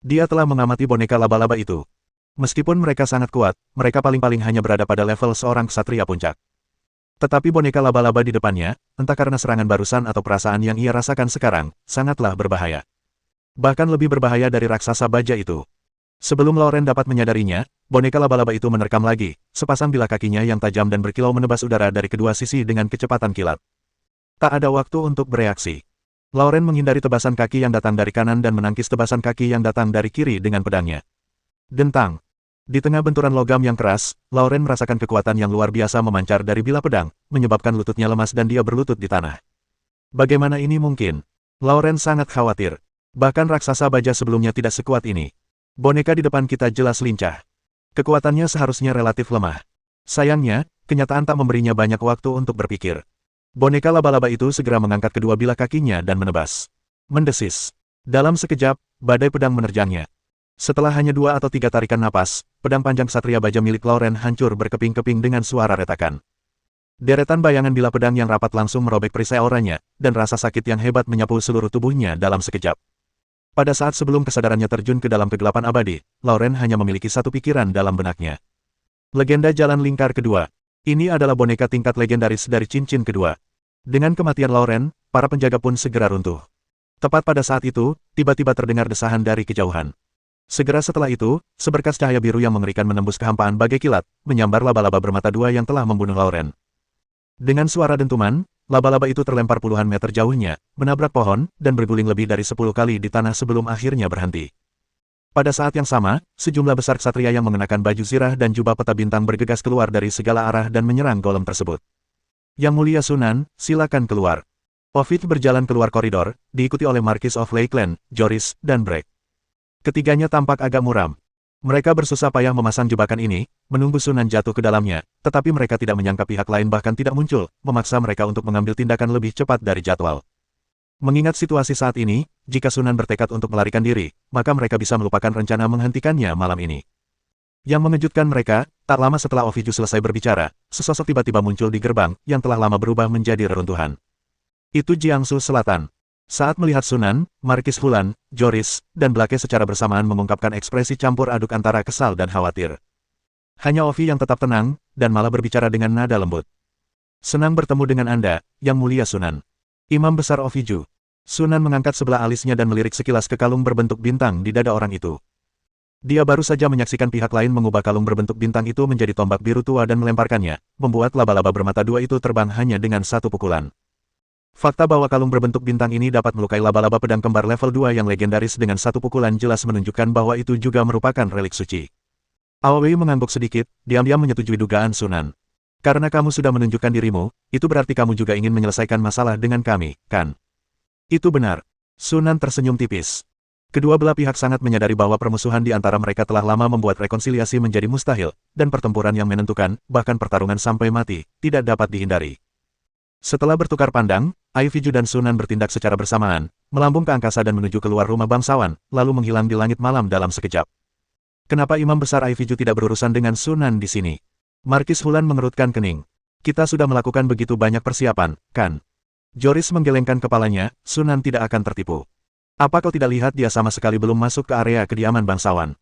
Dia telah mengamati boneka laba-laba itu. Meskipun mereka sangat kuat, mereka paling-paling hanya berada pada level seorang ksatria puncak. Tetapi boneka laba-laba di depannya, entah karena serangan barusan atau perasaan yang ia rasakan sekarang, sangatlah berbahaya. Bahkan lebih berbahaya dari raksasa baja itu. Sebelum Lauren dapat menyadarinya, boneka laba-laba itu menerkam lagi, sepasang bilah kakinya yang tajam dan berkilau menebas udara dari kedua sisi dengan kecepatan kilat. Tak ada waktu untuk bereaksi. Lauren menghindari tebasan kaki yang datang dari kanan dan menangkis tebasan kaki yang datang dari kiri dengan pedangnya. Dentang. Di tengah benturan logam yang keras, Lauren merasakan kekuatan yang luar biasa memancar dari bilah pedang, menyebabkan lututnya lemas dan dia berlutut di tanah. Bagaimana ini mungkin? Lauren sangat khawatir. Bahkan raksasa baja sebelumnya tidak sekuat ini. Boneka di depan kita jelas lincah. Kekuatannya seharusnya relatif lemah. Sayangnya, kenyataan tak memberinya banyak waktu untuk berpikir. Boneka laba-laba itu segera mengangkat kedua bilah kakinya dan menebas. Mendesis. Dalam sekejap, badai pedang menerjangnya. Setelah hanya 2 atau 3 tarikan napas, pedang panjang ksatria baja milik Lauren hancur berkeping-keping dengan suara retakan. Deretan bayangan bilah pedang yang rapat langsung merobek perisai auranya, dan rasa sakit yang hebat menyapu seluruh tubuhnya dalam sekejap. Pada saat sebelum kesadarannya terjun ke dalam kegelapan abadi, Lauren hanya memiliki satu pikiran dalam benaknya. Legenda Jalan Lingkar Kedua. Ini adalah boneka tingkat legendaris dari cincin kedua. Dengan kematian Lauren, para penjaga pun segera runtuh. Tepat pada saat itu, tiba-tiba terdengar desahan dari kejauhan. Segera setelah itu, seberkas cahaya biru yang mengerikan menembus kehampaan bagai kilat, menyambar laba-laba bermata dua yang telah membunuh Lauren. Dengan suara dentuman, laba-laba itu terlempar puluhan meter jauhnya, menabrak pohon, dan berguling lebih dari 10 kali di tanah sebelum akhirnya berhenti. Pada saat yang sama, sejumlah besar ksatria yang mengenakan baju zirah dan jubah peta bintang bergegas keluar dari segala arah dan menyerang golem tersebut. Yang Mulia Sunan, silakan keluar. Ovid berjalan keluar koridor, diikuti oleh Marquis of Lakeland, Joris, dan Breck. Ketiganya tampak agak muram. Mereka bersusah payah memasang jebakan ini, menunggu Sunan jatuh ke dalamnya, tetapi mereka tidak menyangka pihak lain bahkan tidak muncul, memaksa mereka untuk mengambil tindakan lebih cepat dari jadwal. Mengingat situasi saat ini, jika Sunan bertekad untuk melarikan diri, maka mereka bisa melupakan rencana menghentikannya malam ini. Yang mengejutkan mereka, tak lama setelah Ovidiu selesai berbicara, sesosok tiba-tiba muncul di gerbang, yang telah lama berubah menjadi reruntuhan. Itu Jiangsu Selatan. Saat melihat Sunan, Marquis Hulan, Joris, dan Blake secara bersamaan mengungkapkan ekspresi campur aduk antara kesal dan khawatir. Hanya Ovi yang tetap tenang, dan malah berbicara dengan nada lembut. Senang bertemu dengan Anda, Yang Mulia Sunan. Imam Besar Ovidiu. Sunan mengangkat sebelah alisnya dan melirik sekilas ke kalung berbentuk bintang di dada orang itu. Dia baru saja menyaksikan pihak lain mengubah kalung berbentuk bintang itu menjadi tombak biru tua dan melemparkannya, membuat laba-laba bermata dua itu terbang hanya dengan satu pukulan. Fakta bahwa kalung berbentuk bintang ini dapat melukai laba-laba pedang kembar level 2 yang legendaris dengan satu pukulan jelas menunjukkan bahwa itu juga merupakan relik suci. Aoi mengangguk sedikit, diam-diam menyetujui dugaan Sunan. Karena kamu sudah menunjukkan dirimu, itu berarti kamu juga ingin menyelesaikan masalah dengan kami, kan? Itu benar. Sunan tersenyum tipis. Kedua belah pihak sangat menyadari bahwa permusuhan di antara mereka telah lama membuat rekonsiliasi menjadi mustahil, dan pertempuran yang menentukan, bahkan pertarungan sampai mati, tidak dapat dihindari. Setelah bertukar pandang, Aiviju dan Sunan bertindak secara bersamaan, melambung ke angkasa dan menuju keluar rumah bangsawan, lalu menghilang di langit malam dalam sekejap. Kenapa Imam Besar Aiviju tidak berurusan dengan Sunan di sini? Marquis Hulan mengerutkan kening. Kita sudah melakukan begitu banyak persiapan, kan? Joris menggelengkan kepalanya, Sunan tidak akan tertipu. Apa kau tidak lihat dia sama sekali belum masuk ke area kediaman bangsawan?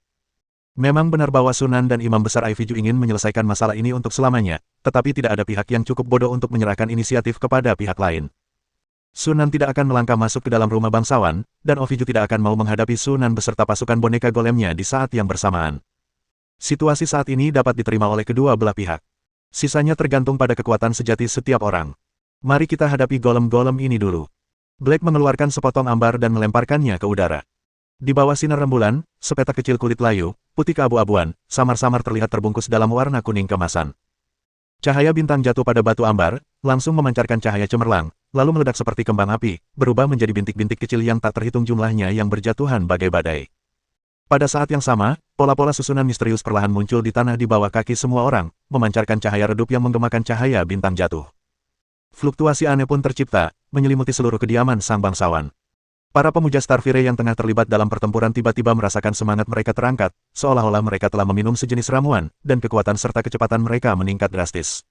Memang benar bahwa Sunan dan Imam Besar Aiviju ingin menyelesaikan masalah ini untuk selamanya, tetapi tidak ada pihak yang cukup bodoh untuk menyerahkan inisiatif kepada pihak lain. Sunan tidak akan melangkah masuk ke dalam rumah bangsawan, dan Ovidiu tidak akan mau menghadapi Sunan beserta pasukan boneka golemnya di saat yang bersamaan. Situasi saat ini dapat diterima oleh kedua belah pihak. Sisanya tergantung pada kekuatan sejati setiap orang. Mari kita hadapi golem-golem ini dulu. Black mengeluarkan sepotong ambar dan melemparkannya ke udara. Di bawah sinar rembulan, sepetak kecil kulit layu, putih keabu-abuan, samar-samar terlihat terbungkus dalam warna kuning kemasan. Cahaya bintang jatuh pada batu ambar, langsung memancarkan cahaya cemerlang, lalu meledak seperti kembang api, berubah menjadi bintik-bintik kecil yang tak terhitung jumlahnya yang berjatuhan bagai badai. Pada saat yang sama, pola-pola susunan misterius perlahan muncul di tanah di bawah kaki semua orang, memancarkan cahaya redup yang menggemakan cahaya bintang jatuh. Fluktuasi aneh pun tercipta, menyelimuti seluruh kediaman sang bangsawan. Para pemuja Starfire yang tengah terlibat dalam pertempuran tiba-tiba merasakan semangat mereka terangkat, seolah-olah mereka telah meminum sejenis ramuan, dan kekuatan serta kecepatan mereka meningkat drastis.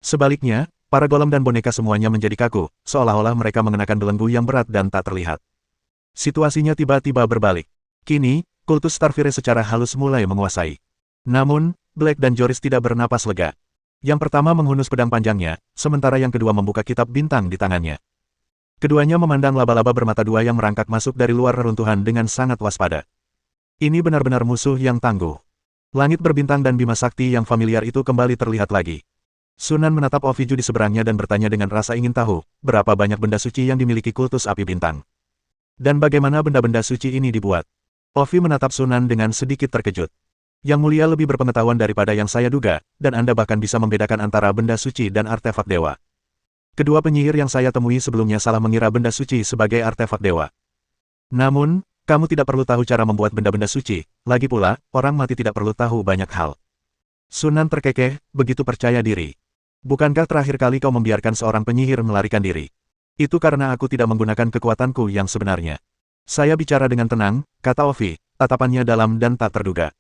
Sebaliknya, para golem dan boneka semuanya menjadi kaku, seolah-olah mereka mengenakan belenggu yang berat dan tak terlihat. Situasinya tiba-tiba berbalik. Kini, kultus Starfire secara halus mulai menguasai. Namun, Black dan Joris tidak bernapas lega. Yang pertama menghunus pedang panjangnya, sementara yang kedua membuka kitab bintang di tangannya. Keduanya memandang laba-laba bermata dua yang merangkak masuk dari luar reruntuhan dengan sangat waspada. Ini benar-benar musuh yang tangguh. Langit berbintang dan bima sakti yang familiar itu kembali terlihat lagi. Sunan menatap Oviju di seberangnya dan bertanya dengan rasa ingin tahu, berapa banyak benda suci yang dimiliki kultus api bintang. Dan bagaimana benda-benda suci ini dibuat. Ovi menatap Sunan dengan sedikit terkejut. Yang mulia lebih berpengetahuan daripada yang saya duga, dan Anda bahkan bisa membedakan antara benda suci dan artefak dewa. Kedua penyihir yang saya temui sebelumnya salah mengira benda suci sebagai artefak dewa. Namun, kamu tidak perlu tahu cara membuat benda-benda suci, lagi pula, orang mati tidak perlu tahu banyak hal. Sunan terkekeh, begitu percaya diri. Bukankah terakhir kali kau membiarkan seorang penyihir melarikan diri? Itu karena aku tidak menggunakan kekuatanku yang sebenarnya. Saya bicara dengan tenang, kata Ovi, tatapannya dalam dan tak terduga.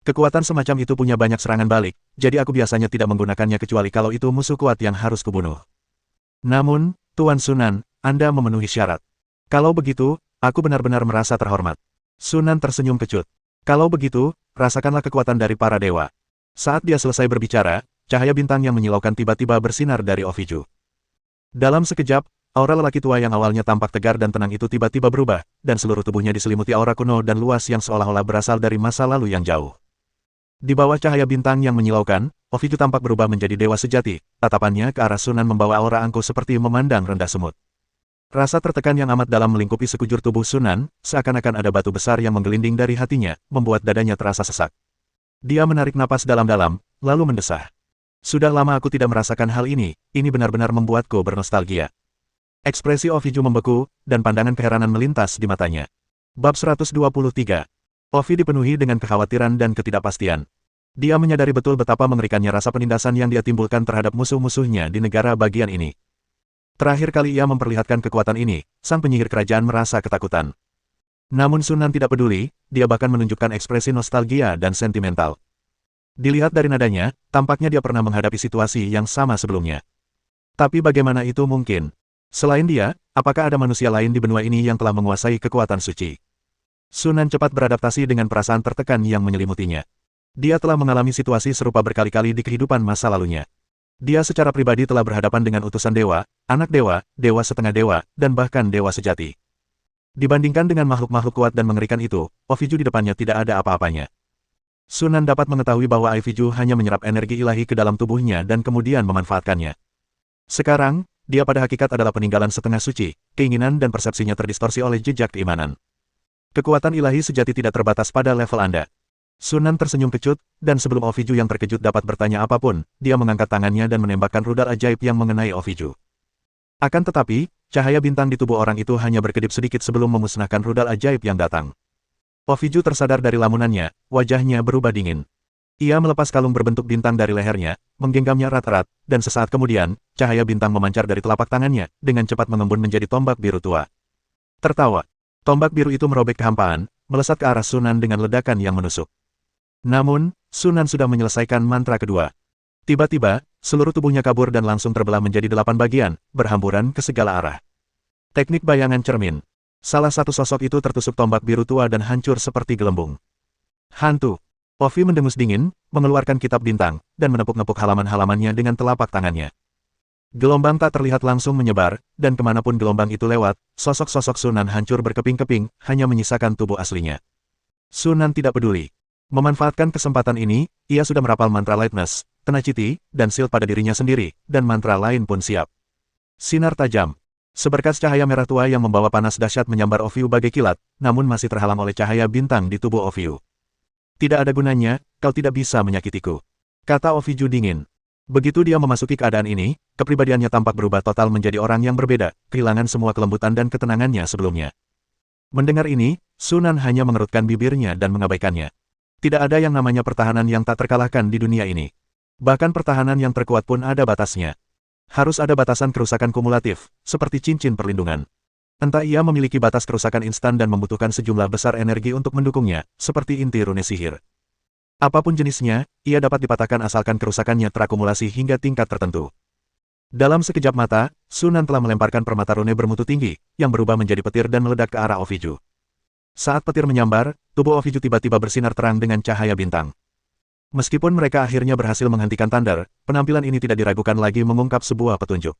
Kekuatan semacam itu punya banyak serangan balik, jadi aku biasanya tidak menggunakannya kecuali kalau itu musuh kuat yang harus kubunuh. Namun, Tuan Sunan, Anda memenuhi syarat. Kalau begitu, aku benar-benar merasa terhormat. Sunan tersenyum kecut. Kalau begitu, rasakanlah kekuatan dari para dewa. Saat dia selesai berbicara, cahaya bintang yang menyilaukan tiba-tiba bersinar dari Oviju. Dalam sekejap, aura lelaki tua yang awalnya tampak tegar dan tenang itu tiba-tiba berubah, dan seluruh tubuhnya diselimuti aura kuno dan luas yang seolah-olah berasal dari masa lalu yang jauh. Di bawah cahaya bintang yang menyilaukan, Oviju tampak berubah menjadi dewa sejati, tatapannya ke arah Sunan membawa aura angkuh seperti memandang rendah semut. Rasa tertekan yang amat dalam melingkupi sekujur tubuh Sunan, seakan-akan ada batu besar yang menggelinding dari hatinya, membuat dadanya terasa sesak. Dia menarik napas dalam-dalam, lalu mendesah. Sudah lama aku tidak merasakan hal ini benar-benar membuatku bernostalgia. Ekspresi Oviju membeku, dan pandangan keheranan melintas di matanya. Bab 123. Ovi dipenuhi dengan kekhawatiran dan ketidakpastian. Dia menyadari betul betapa mengerikannya rasa penindasan yang dia timbulkan terhadap musuh-musuhnya di negara bagian ini. Terakhir kali ia memperlihatkan kekuatan ini, sang penyihir kerajaan merasa ketakutan. Namun Sunan tidak peduli, dia bahkan menunjukkan ekspresi nostalgia dan sentimental. Dilihat dari nadanya, tampaknya dia pernah menghadapi situasi yang sama sebelumnya. Tapi bagaimana itu mungkin? Selain dia, apakah ada manusia lain di benua ini yang telah menguasai kekuatan suci? Sunan cepat beradaptasi dengan perasaan tertekan yang menyelimutinya. Dia telah mengalami situasi serupa berkali-kali di kehidupan masa lalunya. Dia secara pribadi telah berhadapan dengan utusan dewa, anak dewa, dewa setengah dewa, dan bahkan dewa sejati. Dibandingkan dengan makhluk-makhluk kuat dan mengerikan itu, Oviju di depannya tidak ada apa-apanya. Sunan dapat mengetahui bahwa Oviju hanya menyerap energi ilahi ke dalam tubuhnya dan kemudian memanfaatkannya. Sekarang, dia pada hakikat adalah peninggalan setengah suci, keinginan dan persepsinya terdistorsi oleh jejak keimanan. Kekuatan ilahi sejati tidak terbatas pada level Anda. Sunan tersenyum kecut, dan sebelum Oviju yang terkejut dapat bertanya apapun, dia mengangkat tangannya dan menembakkan rudal ajaib yang mengenai Oviju. Akan tetapi, cahaya bintang di tubuh orang itu hanya berkedip sedikit sebelum memusnahkan rudal ajaib yang datang. Oviju tersadar dari lamunannya, wajahnya berubah dingin. Ia melepas kalung berbentuk bintang dari lehernya, menggenggamnya erat-erat, dan sesaat kemudian, cahaya bintang memancar dari telapak tangannya, dengan cepat mengembun menjadi tombak biru tua. Tertawa. Tombak biru itu merobek kehampaan, melesat ke arah Sunan dengan ledakan yang menusuk. Namun, Sunan sudah menyelesaikan mantra kedua. Tiba-tiba, seluruh tubuhnya kabur dan langsung terbelah menjadi 8 bagian, berhamburan ke segala arah. Teknik bayangan cermin. Salah satu sosok itu tertusuk tombak biru tua dan hancur seperti gelembung. Hantu. Ovi mendengus dingin, mengeluarkan kitab bintang, dan menepuk-nepuk halaman-halamannya dengan telapak tangannya. Gelombang tak terlihat langsung menyebar, dan kemanapun gelombang itu lewat, sosok-sosok Sunan hancur berkeping-keping, hanya menyisakan tubuh aslinya. Sunan tidak peduli. Memanfaatkan kesempatan ini, ia sudah merapal mantra Lightness, Tenacity, dan Shield pada dirinya sendiri, dan mantra lain pun siap. Sinar tajam. Seberkas cahaya merah tua yang membawa panas dahsyat menyambar Oviu bagai kilat, namun masih terhalang oleh cahaya bintang di tubuh Oviu. Tidak ada gunanya, kau tidak bisa menyakitiku, kata Oviju dingin. Begitu dia memasuki keadaan ini, kepribadiannya tampak berubah total menjadi orang yang berbeda, kehilangan semua kelembutan dan ketenangannya sebelumnya. Mendengar ini, Sunan hanya mengerutkan bibirnya dan mengabaikannya. Tidak ada yang namanya pertahanan yang tak terkalahkan di dunia ini. Bahkan pertahanan yang terkuat pun ada batasnya. Harus ada batasan kerusakan kumulatif, seperti cincin perlindungan. Entah ia memiliki batas kerusakan instan dan membutuhkan sejumlah besar energi untuk mendukungnya, seperti inti rune sihir. Apapun jenisnya, ia dapat dipatahkan asalkan kerusakannya terakumulasi hingga tingkat tertentu. Dalam sekejap mata, Sunan telah melemparkan permata rune bermutu tinggi, yang berubah menjadi petir dan meledak ke arah Oviju. Saat petir menyambar, tubuh Oviju tiba-tiba bersinar terang dengan cahaya bintang. Meskipun mereka akhirnya berhasil menghentikan Thunder, penampilan ini tidak diragukan lagi mengungkap sebuah petunjuk.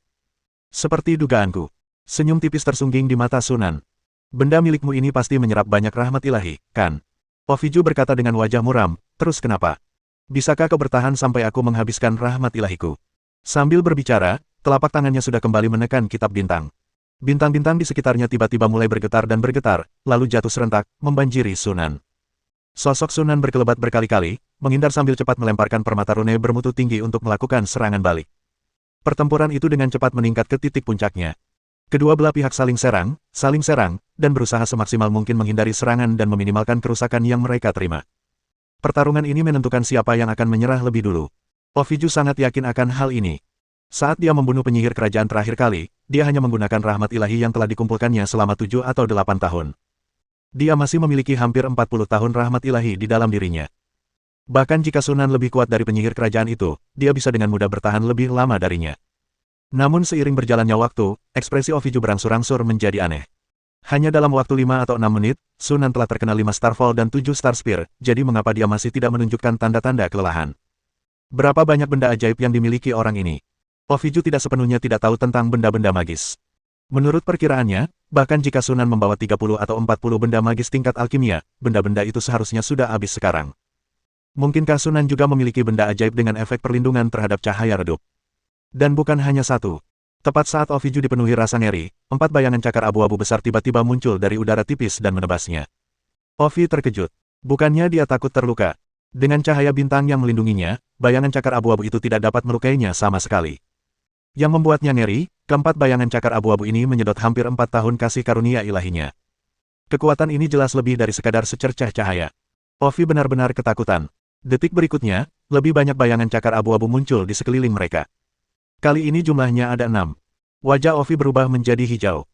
Seperti dugaanku. Senyum tipis tersungging di mata Sunan. Benda milikmu ini pasti menyerap banyak rahmat ilahi, kan? Oviju berkata dengan wajah muram, terus kenapa? Bisakah kau bertahan sampai aku menghabiskan rahmat ilahiku? Sambil berbicara, telapak tangannya sudah kembali menekan kitab bintang. Bintang-bintang di sekitarnya tiba-tiba mulai bergetar, lalu jatuh serentak, membanjiri Sunan. Sosok Sunan berkelebat berkali-kali, menghindar sambil cepat melemparkan permata rune bermutu tinggi untuk melakukan serangan balik. Pertempuran itu dengan cepat meningkat ke titik puncaknya. Kedua belah pihak saling serang, dan berusaha semaksimal mungkin menghindari serangan dan meminimalkan kerusakan yang mereka terima. Pertarungan ini menentukan siapa yang akan menyerah lebih dulu. Oviju sangat yakin akan hal ini. Saat dia membunuh penyihir kerajaan terakhir kali, dia hanya menggunakan rahmat ilahi yang telah dikumpulkannya selama 7 atau 8 tahun. Dia masih memiliki hampir 40 tahun rahmat ilahi di dalam dirinya. Bahkan jika Sunan lebih kuat dari penyihir kerajaan itu, dia bisa dengan mudah bertahan lebih lama darinya. Namun seiring berjalannya waktu, ekspresi Oviju berangsur-angsur menjadi aneh. Hanya dalam waktu 5 atau 6 menit, Sunan telah terkena 5 Starfall dan 7 Star Spear, jadi mengapa dia masih tidak menunjukkan tanda-tanda kelelahan? Berapa banyak benda ajaib yang dimiliki orang ini? Oviju tidak sepenuhnya tidak tahu tentang benda-benda magis. Menurut perkiraannya, bahkan jika Sunan membawa 30 atau 40 benda magis tingkat alkimia, benda-benda itu seharusnya sudah habis sekarang. Mungkinkah Sunan juga memiliki benda ajaib dengan efek perlindungan terhadap cahaya redup? Dan bukan hanya satu. Tepat saat Oviju dipenuhi rasa ngeri, 4 bayangan cakar abu-abu besar tiba-tiba muncul dari udara tipis dan menebasnya. Ovi terkejut. Bukannya dia takut terluka. Dengan cahaya bintang yang melindunginya, bayangan cakar abu-abu itu tidak dapat melukainya sama sekali. Yang membuatnya ngeri, keempat bayangan cakar abu-abu ini menyedot hampir 4 tahun kasih karunia ilahinya. Kekuatan ini jelas lebih dari sekadar secercah cahaya. Ovi benar-benar ketakutan. Detik berikutnya, lebih banyak bayangan cakar abu-abu muncul di sekeliling mereka. Kali ini jumlahnya ada 6. Wajah Ovi berubah menjadi hijau.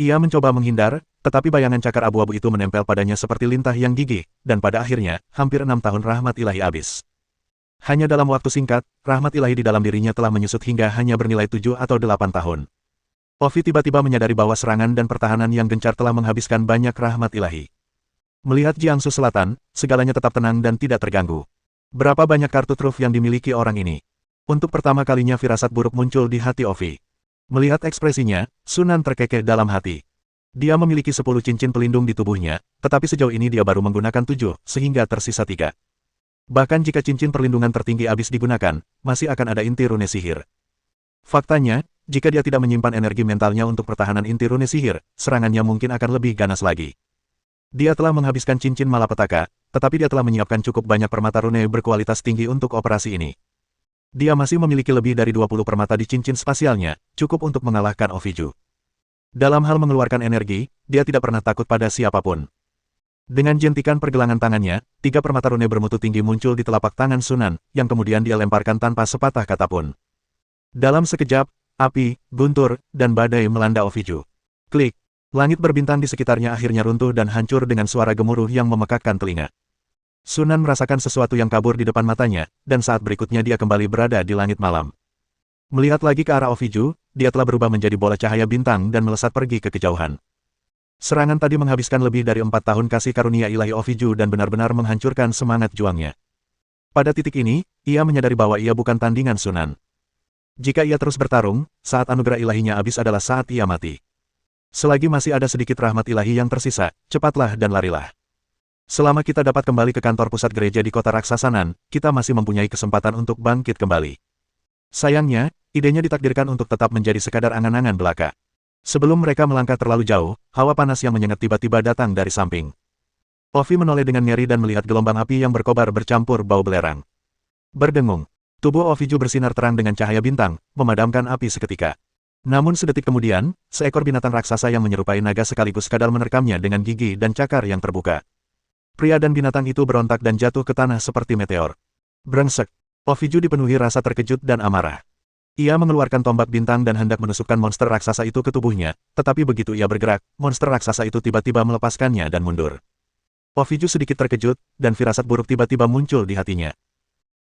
Ia mencoba menghindar, tetapi bayangan cakar abu-abu itu menempel padanya seperti lintah yang gigih, dan pada akhirnya, hampir 6 tahun rahmat ilahi habis. Hanya dalam waktu singkat, rahmat ilahi di dalam dirinya telah menyusut hingga hanya bernilai 7 atau 8 tahun. Ovi tiba-tiba menyadari bahwa serangan dan pertahanan yang gencar telah menghabiskan banyak rahmat ilahi. Melihat Jiangsu Selatan, segalanya tetap tenang dan tidak terganggu. Berapa banyak kartu truf yang dimiliki orang ini? Untuk pertama kalinya firasat buruk muncul di hati Ovi. Melihat ekspresinya, Sunan terkekeh dalam hati. Dia memiliki 10 cincin pelindung di tubuhnya, tetapi sejauh ini dia baru menggunakan 7, sehingga tersisa 3. Bahkan jika cincin perlindungan tertinggi habis digunakan, masih akan ada inti rune sihir. Faktanya, jika dia tidak menyimpan energi mentalnya untuk pertahanan inti rune sihir, serangannya mungkin akan lebih ganas lagi. Dia telah menghabiskan cincin malapetaka, tetapi dia telah menyiapkan cukup banyak permata rune berkualitas tinggi untuk operasi ini. Dia masih memiliki lebih dari 20 permata di cincin spasialnya, cukup untuk mengalahkan Oviju. Dalam hal mengeluarkan energi, dia tidak pernah takut pada siapapun. Dengan jentikan pergelangan tangannya, 3 permata rune bermutu tinggi muncul di telapak tangan Sunan, yang kemudian dia lemparkan tanpa sepatah kata pun. Dalam sekejap, api, guntur, dan badai melanda Oviju. Klik! Langit berbintang di sekitarnya akhirnya runtuh dan hancur dengan suara gemuruh yang memekakkan telinga. Sunan merasakan sesuatu yang kabur di depan matanya, dan saat berikutnya dia kembali berada di langit malam. Melihat lagi ke arah Oviju, dia telah berubah menjadi bola cahaya bintang dan melesat pergi ke kejauhan. Serangan tadi menghabiskan lebih dari 4 tahun kasih karunia ilahi Oviju dan benar-benar menghancurkan semangat juangnya. Pada titik ini, ia menyadari bahwa ia bukan tandingan Sunan. Jika ia terus bertarung, saat anugerah ilahinya habis adalah saat ia mati. Selagi masih ada sedikit rahmat ilahi yang tersisa, cepatlah dan larilah. Selama kita dapat kembali ke kantor pusat gereja di kota Raksasanan, kita masih mempunyai kesempatan untuk bangkit kembali. Sayangnya, idenya ditakdirkan untuk tetap menjadi sekadar angan-angan belaka. Sebelum mereka melangkah terlalu jauh, hawa panas yang menyengat tiba-tiba datang dari samping. Ovi menoleh dengan ngeri dan melihat gelombang api yang berkobar bercampur bau belerang. Berdengung. Tubuh Oviju bersinar terang dengan cahaya bintang, memadamkan api seketika. Namun sedetik kemudian, seekor binatang raksasa yang menyerupai naga sekaligus kadal menerkamnya dengan gigi dan cakar yang terbuka. Pria dan binatang itu berontak dan jatuh ke tanah seperti meteor. Brengsek. Oviju dipenuhi rasa terkejut dan amarah. Ia mengeluarkan tombak bintang dan hendak menusukkan monster raksasa itu ke tubuhnya, tetapi begitu ia bergerak, monster raksasa itu tiba-tiba melepaskannya dan mundur. Oviju sedikit terkejut, dan firasat buruk tiba-tiba muncul di hatinya.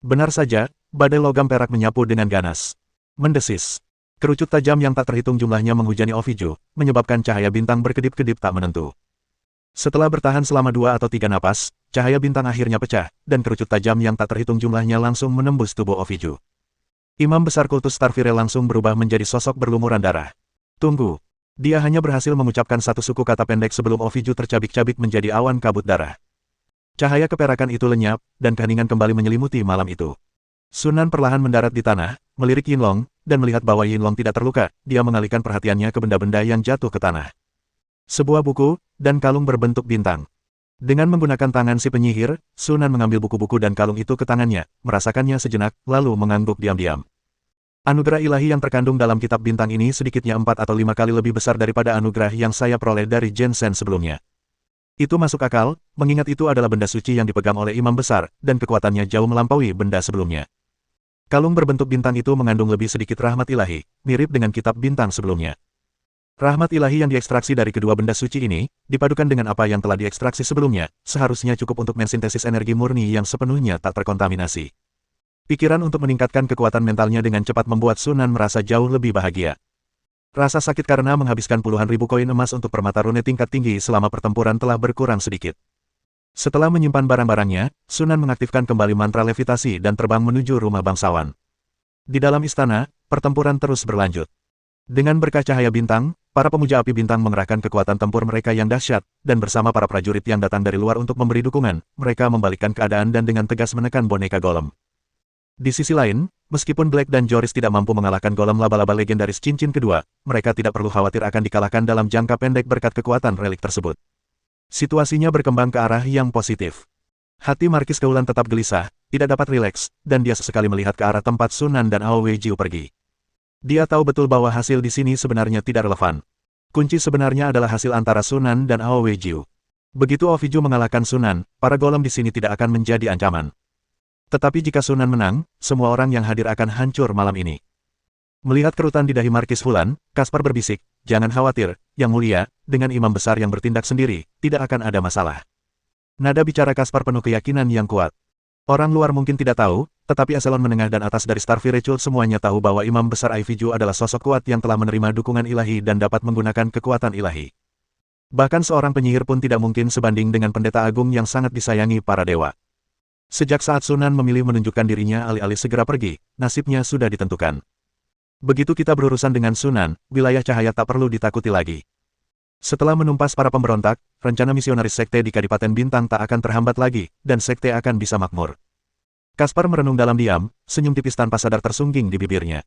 Benar saja, badai logam perak menyapu dengan ganas. Mendesis. Kerucut tajam yang tak terhitung jumlahnya menghujani Oviju, menyebabkan cahaya bintang berkedip-kedip tak menentu. Setelah bertahan selama 2 atau 3 napas, cahaya bintang akhirnya pecah, dan kerucut tajam yang tak terhitung jumlahnya langsung menembus tubuh Oviju. Imam besar kultus Starfire langsung berubah menjadi sosok berlumuran darah. Tunggu. Dia hanya berhasil mengucapkan satu suku kata pendek sebelum Oviju tercabik-cabik menjadi awan kabut darah. Cahaya keperakan itu lenyap, dan keheningan kembali menyelimuti malam itu. Sunan perlahan mendarat di tanah, melirik Yinlong, dan melihat bahwa Yinlong tidak terluka, dia mengalihkan perhatiannya ke benda-benda yang jatuh ke tanah. Sebuah buku, dan kalung berbentuk bintang. Dengan menggunakan tangan si penyihir, Sunan mengambil buku-buku dan kalung itu ke tangannya, merasakannya sejenak, lalu mengangguk diam-diam. Anugerah ilahi yang terkandung dalam kitab bintang ini sedikitnya 4 atau 5 kali lebih besar daripada anugerah yang saya peroleh dari Jensen sebelumnya. Itu masuk akal, mengingat itu adalah benda suci yang dipegang oleh imam besar, dan kekuatannya jauh melampaui benda sebelumnya. Kalung berbentuk bintang itu mengandung lebih sedikit rahmat ilahi, mirip dengan kitab bintang sebelumnya. Rahmat ilahi yang diekstraksi dari kedua benda suci ini, dipadukan dengan apa yang telah diekstraksi sebelumnya, seharusnya cukup untuk mensintesis energi murni yang sepenuhnya tak terkontaminasi. Pikiran untuk meningkatkan kekuatan mentalnya dengan cepat membuat Sunan merasa jauh lebih bahagia. Rasa sakit karena menghabiskan puluhan ribu koin emas untuk permata rune tingkat tinggi selama pertempuran telah berkurang sedikit. Setelah menyimpan barang-barangnya, Sunan mengaktifkan kembali mantra levitasi dan terbang menuju rumah bangsawan. Di dalam istana, pertempuran terus berlanjut. Dengan berkah cahaya bintang, para pemuja api bintang mengerahkan kekuatan tempur mereka yang dahsyat, dan bersama para prajurit yang datang dari luar untuk memberi dukungan, mereka membalikkan keadaan dan dengan tegas menekan boneka golem. Di sisi lain, meskipun Black dan Joris tidak mampu mengalahkan golem laba-laba legendaris cincin kedua, mereka tidak perlu khawatir akan dikalahkan dalam jangka pendek berkat kekuatan relik tersebut. Situasinya berkembang ke arah yang positif. Hati Markis Keulan tetap gelisah, tidak dapat rileks, dan dia sesekali melihat ke arah tempat Sunan dan Ao Weijiu pergi. Dia tahu betul bahwa hasil di sini sebenarnya tidak relevan. Kunci sebenarnya adalah hasil antara Sunan dan Ao Weijiu. Begitu Oviju mengalahkan Sunan, para golem di sini tidak akan menjadi ancaman. Tetapi jika Sunan menang, semua orang yang hadir akan hancur malam ini. Melihat kerutan di dahi Markis Fulan, Kaspar berbisik, "Jangan khawatir, Yang Mulia, dengan imam besar yang bertindak sendiri, tidak akan ada masalah." Nada bicara Kaspar penuh keyakinan yang kuat. Orang luar mungkin tidak tahu, tetapi eselon menengah dan atas dari Starfire Cult semuanya tahu bahwa imam besar Iviju adalah sosok kuat yang telah menerima dukungan ilahi dan dapat menggunakan kekuatan ilahi. Bahkan seorang penyihir pun tidak mungkin sebanding dengan pendeta agung yang sangat disayangi para dewa. Sejak saat Sunan memilih menunjukkan dirinya alih-alih segera pergi, nasibnya sudah ditentukan. Begitu kita berurusan dengan Sunan, wilayah cahaya tak perlu ditakuti lagi. Setelah menumpas para pemberontak, rencana misionaris sekte di Kadipaten Bintang tak akan terhambat lagi, dan sekte akan bisa makmur. Kaspar merenung dalam diam, senyum tipis tanpa sadar tersungging di bibirnya.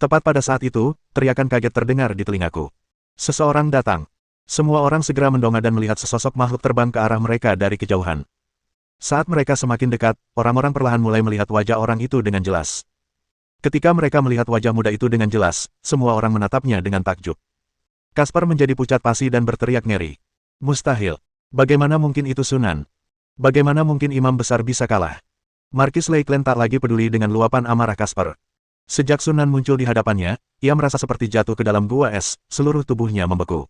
Tepat pada saat itu, teriakan kaget terdengar di telingaku. Seseorang datang. Semua orang segera mendongak dan melihat sesosok makhluk terbang ke arah mereka dari kejauhan. Saat mereka semakin dekat, orang-orang perlahan mulai melihat wajah orang itu dengan jelas. Ketika mereka melihat wajah muda itu dengan jelas, semua orang menatapnya dengan takjub. Kaspar menjadi pucat pasi dan berteriak ngeri. Mustahil. Bagaimana mungkin itu Sunan? Bagaimana mungkin imam besar bisa kalah? Markis Leiklen tak lagi peduli dengan luapan amarah Kaspar. Sejak Sunan muncul di hadapannya, ia merasa seperti jatuh ke dalam gua es, seluruh tubuhnya membeku.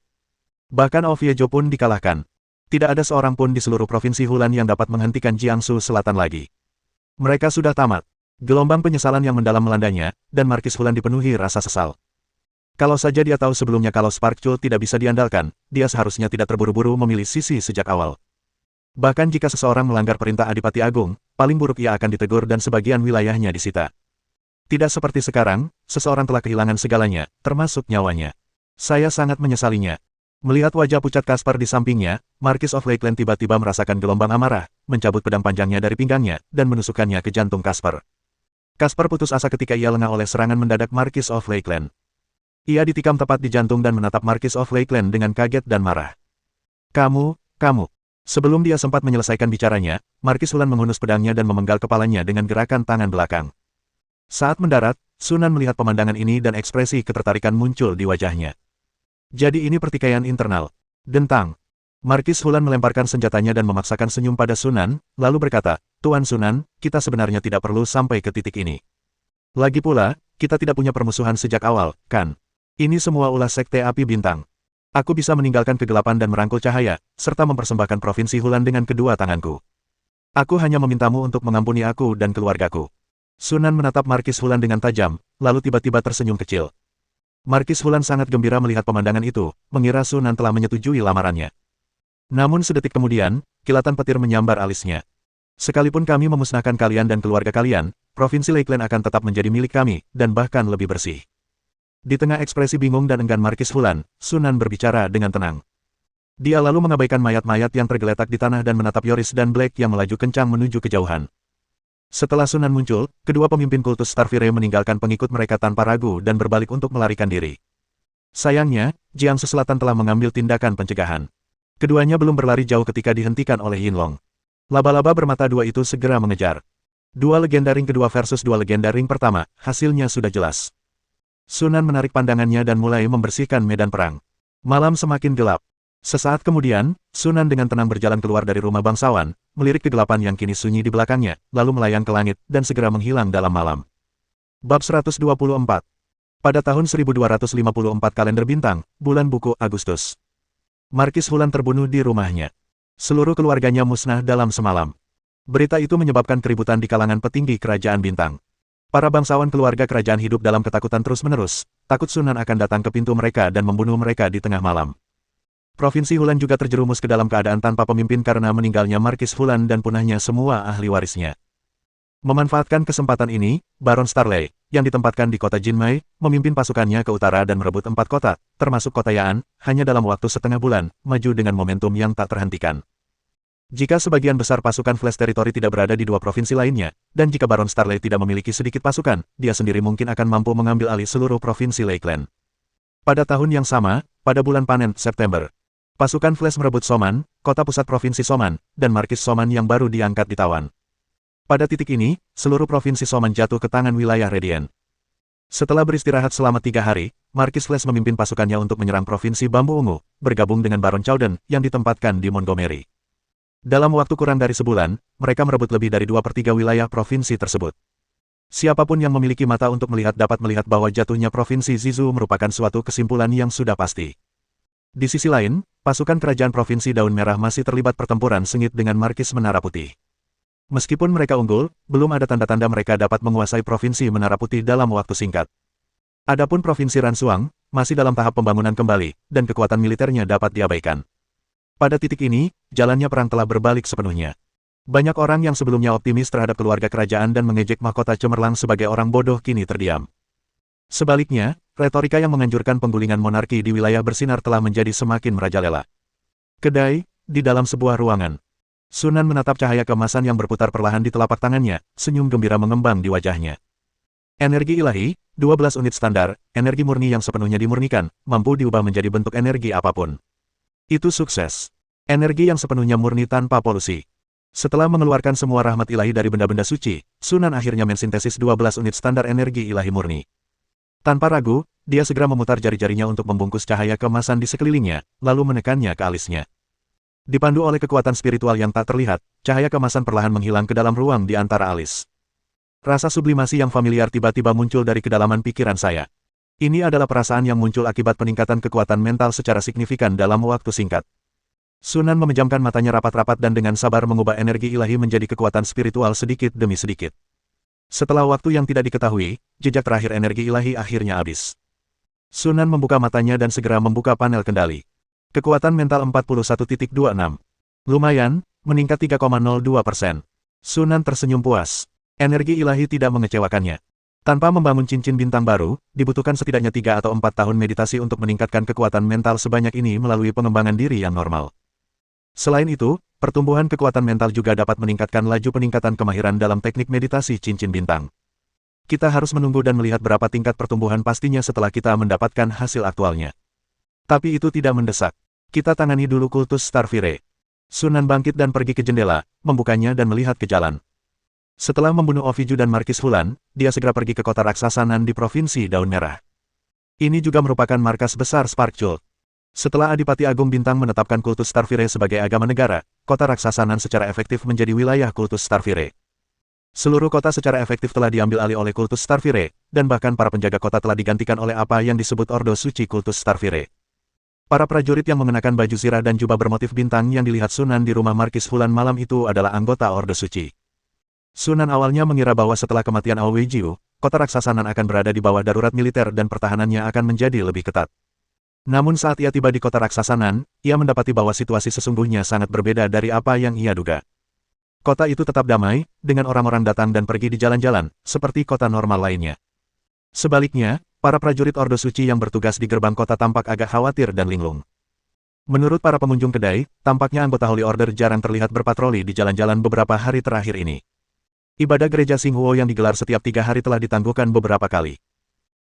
Bahkan Oviejo pun dikalahkan. Tidak ada seorang pun di seluruh provinsi Hulan yang dapat menghentikan Jiangsu Selatan lagi. Mereka sudah tamat. Gelombang penyesalan yang mendalam melandanya, dan Markis Hulan dipenuhi rasa sesal. Kalau saja dia tahu sebelumnya kalau Spark Cult tidak bisa diandalkan, dia seharusnya tidak terburu-buru memilih sisi sejak awal. Bahkan jika seseorang melanggar perintah Adipati Agung, paling buruk ia akan ditegur dan sebagian wilayahnya disita. Tidak seperti sekarang, seseorang telah kehilangan segalanya, termasuk nyawanya. Saya sangat menyesalinya. Melihat wajah pucat Kaspar di sampingnya, Markis of Lakeland tiba-tiba merasakan gelombang amarah, mencabut pedang panjangnya dari pinggangnya, dan menusukkannya ke jantung Kaspar. Kaspar putus asa ketika ia lengah oleh serangan mendadak Markis of Lakeland. Ia ditikam tepat di jantung dan menatap Markis of Lakeland dengan kaget dan marah. Kamu. Sebelum dia sempat menyelesaikan bicaranya, Markis Hulan menghunus pedangnya dan memenggal kepalanya dengan gerakan tangan belakang. Saat mendarat, Sunan melihat pemandangan ini dan ekspresi ketertarikan muncul di wajahnya. Jadi ini pertikaian internal. Dentang. Markis Hulan melemparkan senjatanya dan memaksakan senyum pada Sunan, lalu berkata, "Tuan Sunan, kita sebenarnya tidak perlu sampai ke titik ini. Lagi pula, kita tidak punya permusuhan sejak awal, kan? Ini semua ulah sekte api bintang. Aku bisa meninggalkan kegelapan dan merangkul cahaya, serta mempersembahkan provinsi Hulan dengan kedua tanganku. Aku hanya memintamu untuk mengampuni aku dan keluargaku." Sunan menatap Markis Hulan dengan tajam, lalu tiba-tiba tersenyum kecil. Markis Hulan sangat gembira melihat pemandangan itu, mengira Sunan telah menyetujui lamarannya. Namun sedetik kemudian, kilatan petir menyambar alisnya. Sekalipun kami memusnahkan kalian dan keluarga kalian, Provinsi Lakeland akan tetap menjadi milik kami, dan bahkan lebih bersih. Di tengah ekspresi bingung dan enggan Markis Hulan, Sunan berbicara dengan tenang. Dia lalu mengabaikan mayat-mayat yang tergeletak di tanah dan menatap Yoris dan Black yang melaju kencang menuju kejauhan. Setelah Sunan muncul, kedua pemimpin kultus Starfire meninggalkan pengikut mereka tanpa ragu dan berbalik untuk melarikan diri. Sayangnya, Jiangsu Selatan telah mengambil tindakan pencegahan. Keduanya belum berlari jauh ketika dihentikan oleh Yinlong. Laba-laba bermata dua itu segera mengejar. Dua legenda ring kedua versus dua legenda ring pertama, hasilnya sudah jelas. Sunan menarik pandangannya dan mulai membersihkan medan perang. Malam semakin gelap. Sesaat kemudian, Sunan dengan tenang berjalan keluar dari rumah bangsawan, melirik kegelapan yang kini sunyi di belakangnya, lalu melayang ke langit dan segera menghilang dalam malam. Bab 124. Pada tahun 1254 kalender bintang, bulan buku Agustus. Markis Hulan terbunuh di rumahnya. Seluruh keluarganya musnah dalam semalam. Berita itu menyebabkan keributan di kalangan petinggi kerajaan bintang. Para bangsawan keluarga kerajaan hidup dalam ketakutan terus-menerus, takut Sunan akan datang ke pintu mereka dan membunuh mereka di tengah malam. Provinsi Hulan juga terjerumus ke dalam keadaan tanpa pemimpin karena meninggalnya Markis Hulan dan punahnya semua ahli warisnya. Memanfaatkan kesempatan ini, Baron Starley, yang ditempatkan di kota Jinmai, memimpin pasukannya ke utara dan merebut 4 kota, termasuk kota Yaan, hanya dalam waktu setengah bulan, maju dengan momentum yang tak terhentikan. Jika sebagian besar pasukan Flash Territory tidak berada di dua provinsi lainnya, dan jika Baron Starley tidak memiliki sedikit pasukan, dia sendiri mungkin akan mampu mengambil alih seluruh provinsi Lakeland. Pada tahun yang sama, pada bulan panen, September, pasukan Flash merebut Soman, kota pusat provinsi Soman, dan Markis Soman yang baru diangkat ditawan. Pada titik ini, seluruh provinsi Soman jatuh ke tangan wilayah Radiant. Setelah beristirahat selama 3 hari, Markis Flash memimpin pasukannya untuk menyerang provinsi Bambu Ungu, bergabung dengan Baron Cowden, yang ditempatkan di Montgomery. Dalam waktu kurang dari sebulan, mereka merebut lebih dari 2/3 wilayah provinsi tersebut. Siapapun yang memiliki mata untuk melihat dapat melihat bahwa jatuhnya provinsi Zizu merupakan suatu kesimpulan yang sudah pasti. Di sisi lain, pasukan kerajaan provinsi Daun Merah masih terlibat pertempuran sengit dengan Markis Menara Putih. Meskipun mereka unggul, belum ada tanda-tanda mereka dapat menguasai provinsi Menara Putih dalam waktu singkat. Adapun provinsi Ransuang, masih dalam tahap pembangunan kembali, dan kekuatan militernya dapat diabaikan. Pada titik ini, jalannya perang telah berbalik sepenuhnya. Banyak orang yang sebelumnya optimis terhadap keluarga kerajaan dan mengejek mahkota cemerlang sebagai orang bodoh kini terdiam. Sebaliknya, retorika yang menganjurkan penggulingan monarki di wilayah bersinar telah menjadi semakin merajalela. Kedai, di dalam sebuah ruangan. Sunan menatap cahaya keemasan yang berputar perlahan di telapak tangannya, senyum gembira mengembang di wajahnya. Energi ilahi, 12 unit standar, energi murni yang sepenuhnya dimurnikan, mampu diubah menjadi bentuk energi apapun. Itu sukses. Energi yang sepenuhnya murni tanpa polusi. Setelah mengeluarkan semua rahmat ilahi dari benda-benda suci, Sunan akhirnya mensintesis 12 unit standar energi ilahi murni. Tanpa ragu, dia segera memutar jari-jarinya untuk membungkus cahaya keemasan di sekelilingnya, lalu menekannya ke alisnya. Dipandu oleh kekuatan spiritual yang tak terlihat, cahaya keemasan perlahan menghilang ke dalam ruang di antara alis. Rasa sublimasi yang familiar tiba-tiba muncul dari kedalaman pikiran saya. Ini adalah perasaan yang muncul akibat peningkatan kekuatan mental secara signifikan dalam waktu singkat. Sunan memejamkan matanya rapat-rapat dan dengan sabar mengubah energi ilahi menjadi kekuatan spiritual sedikit demi sedikit. Setelah waktu yang tidak diketahui, jejak terakhir energi ilahi akhirnya habis. Sunan membuka matanya dan segera membuka panel kendali. Kekuatan mental 41.26. Lumayan, meningkat 3,02%. Sunan tersenyum puas. Energi ilahi tidak mengecewakannya. Tanpa membangun cincin bintang baru, dibutuhkan setidaknya 3 atau 4 tahun meditasi untuk meningkatkan kekuatan mental sebanyak ini melalui pengembangan diri yang normal. Selain itu, pertumbuhan kekuatan mental juga dapat meningkatkan laju peningkatan kemahiran dalam teknik meditasi cincin bintang. Kita harus menunggu dan melihat berapa tingkat pertumbuhan pastinya setelah kita mendapatkan hasil aktualnya. Tapi itu tidak mendesak. Kita tangani dulu kultus Starfire. Sunan bangkit dan pergi ke jendela, membukanya dan melihat ke jalan. Setelah membunuh Oviju dan Markis Hulan, dia segera pergi ke kota Raksasanan di Provinsi Daun Merah. Ini juga merupakan markas besar Sparkcult. Setelah Adipati Agung Bintang menetapkan kultus Starfire sebagai agama negara, kota Raksasanan secara efektif menjadi wilayah kultus Starfire. Seluruh kota secara efektif telah diambil alih oleh kultus Starfire, dan bahkan para penjaga kota telah digantikan oleh apa yang disebut Ordo Suci Kultus Starfire. Para prajurit yang mengenakan baju zirah dan jubah bermotif bintang yang dilihat Sunan di rumah Markis Hulan malam itu adalah anggota Ordo Suci. Sunan awalnya mengira bahwa setelah kematian Aowejiu, kota Raksasanan akan berada di bawah darurat militer dan pertahanannya akan menjadi lebih ketat. Namun saat ia tiba di kota raksasa Nan, ia mendapati bahwa situasi sesungguhnya sangat berbeda dari apa yang ia duga. Kota itu tetap damai, dengan orang-orang datang dan pergi di jalan-jalan, seperti kota normal lainnya. Sebaliknya, para prajurit Ordo Suci yang bertugas di gerbang kota tampak agak khawatir dan linglung. Menurut para pengunjung kedai, tampaknya anggota Holy Order jarang terlihat berpatroli di jalan-jalan beberapa hari terakhir ini. Ibadah gereja Xinghuo yang digelar setiap 3 hari telah ditangguhkan beberapa kali.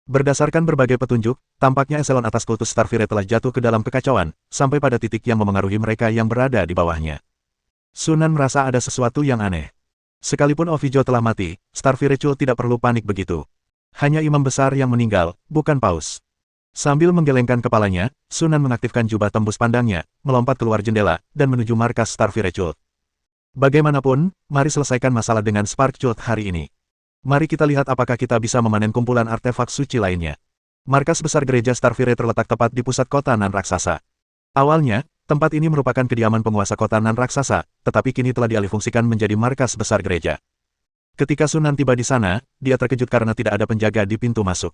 Berdasarkan berbagai petunjuk, tampaknya eselon atas kultus Starfire telah jatuh ke dalam kekacauan, sampai pada titik yang memengaruhi mereka yang berada di bawahnya. Sunan merasa ada sesuatu yang aneh. Sekalipun Ovijo telah mati, Starfire Cult tidak perlu panik begitu. Hanya imam besar yang meninggal, bukan paus. Sambil menggelengkan kepalanya, Sunan mengaktifkan jubah tembus pandangnya, melompat keluar jendela, dan menuju markas Starfire Cult. Bagaimanapun, mari selesaikan masalah dengan Spark Cult hari ini. Mari kita lihat apakah kita bisa memanen kumpulan artefak suci lainnya. Markas besar gereja Starfire terletak tepat di pusat kota Nan raksasa. Awalnya, tempat ini merupakan kediaman penguasa kota Nan raksasa, tetapi kini telah dialihfungsikan menjadi markas besar gereja. Ketika Sunan tiba di sana, dia terkejut karena tidak ada penjaga di pintu masuk.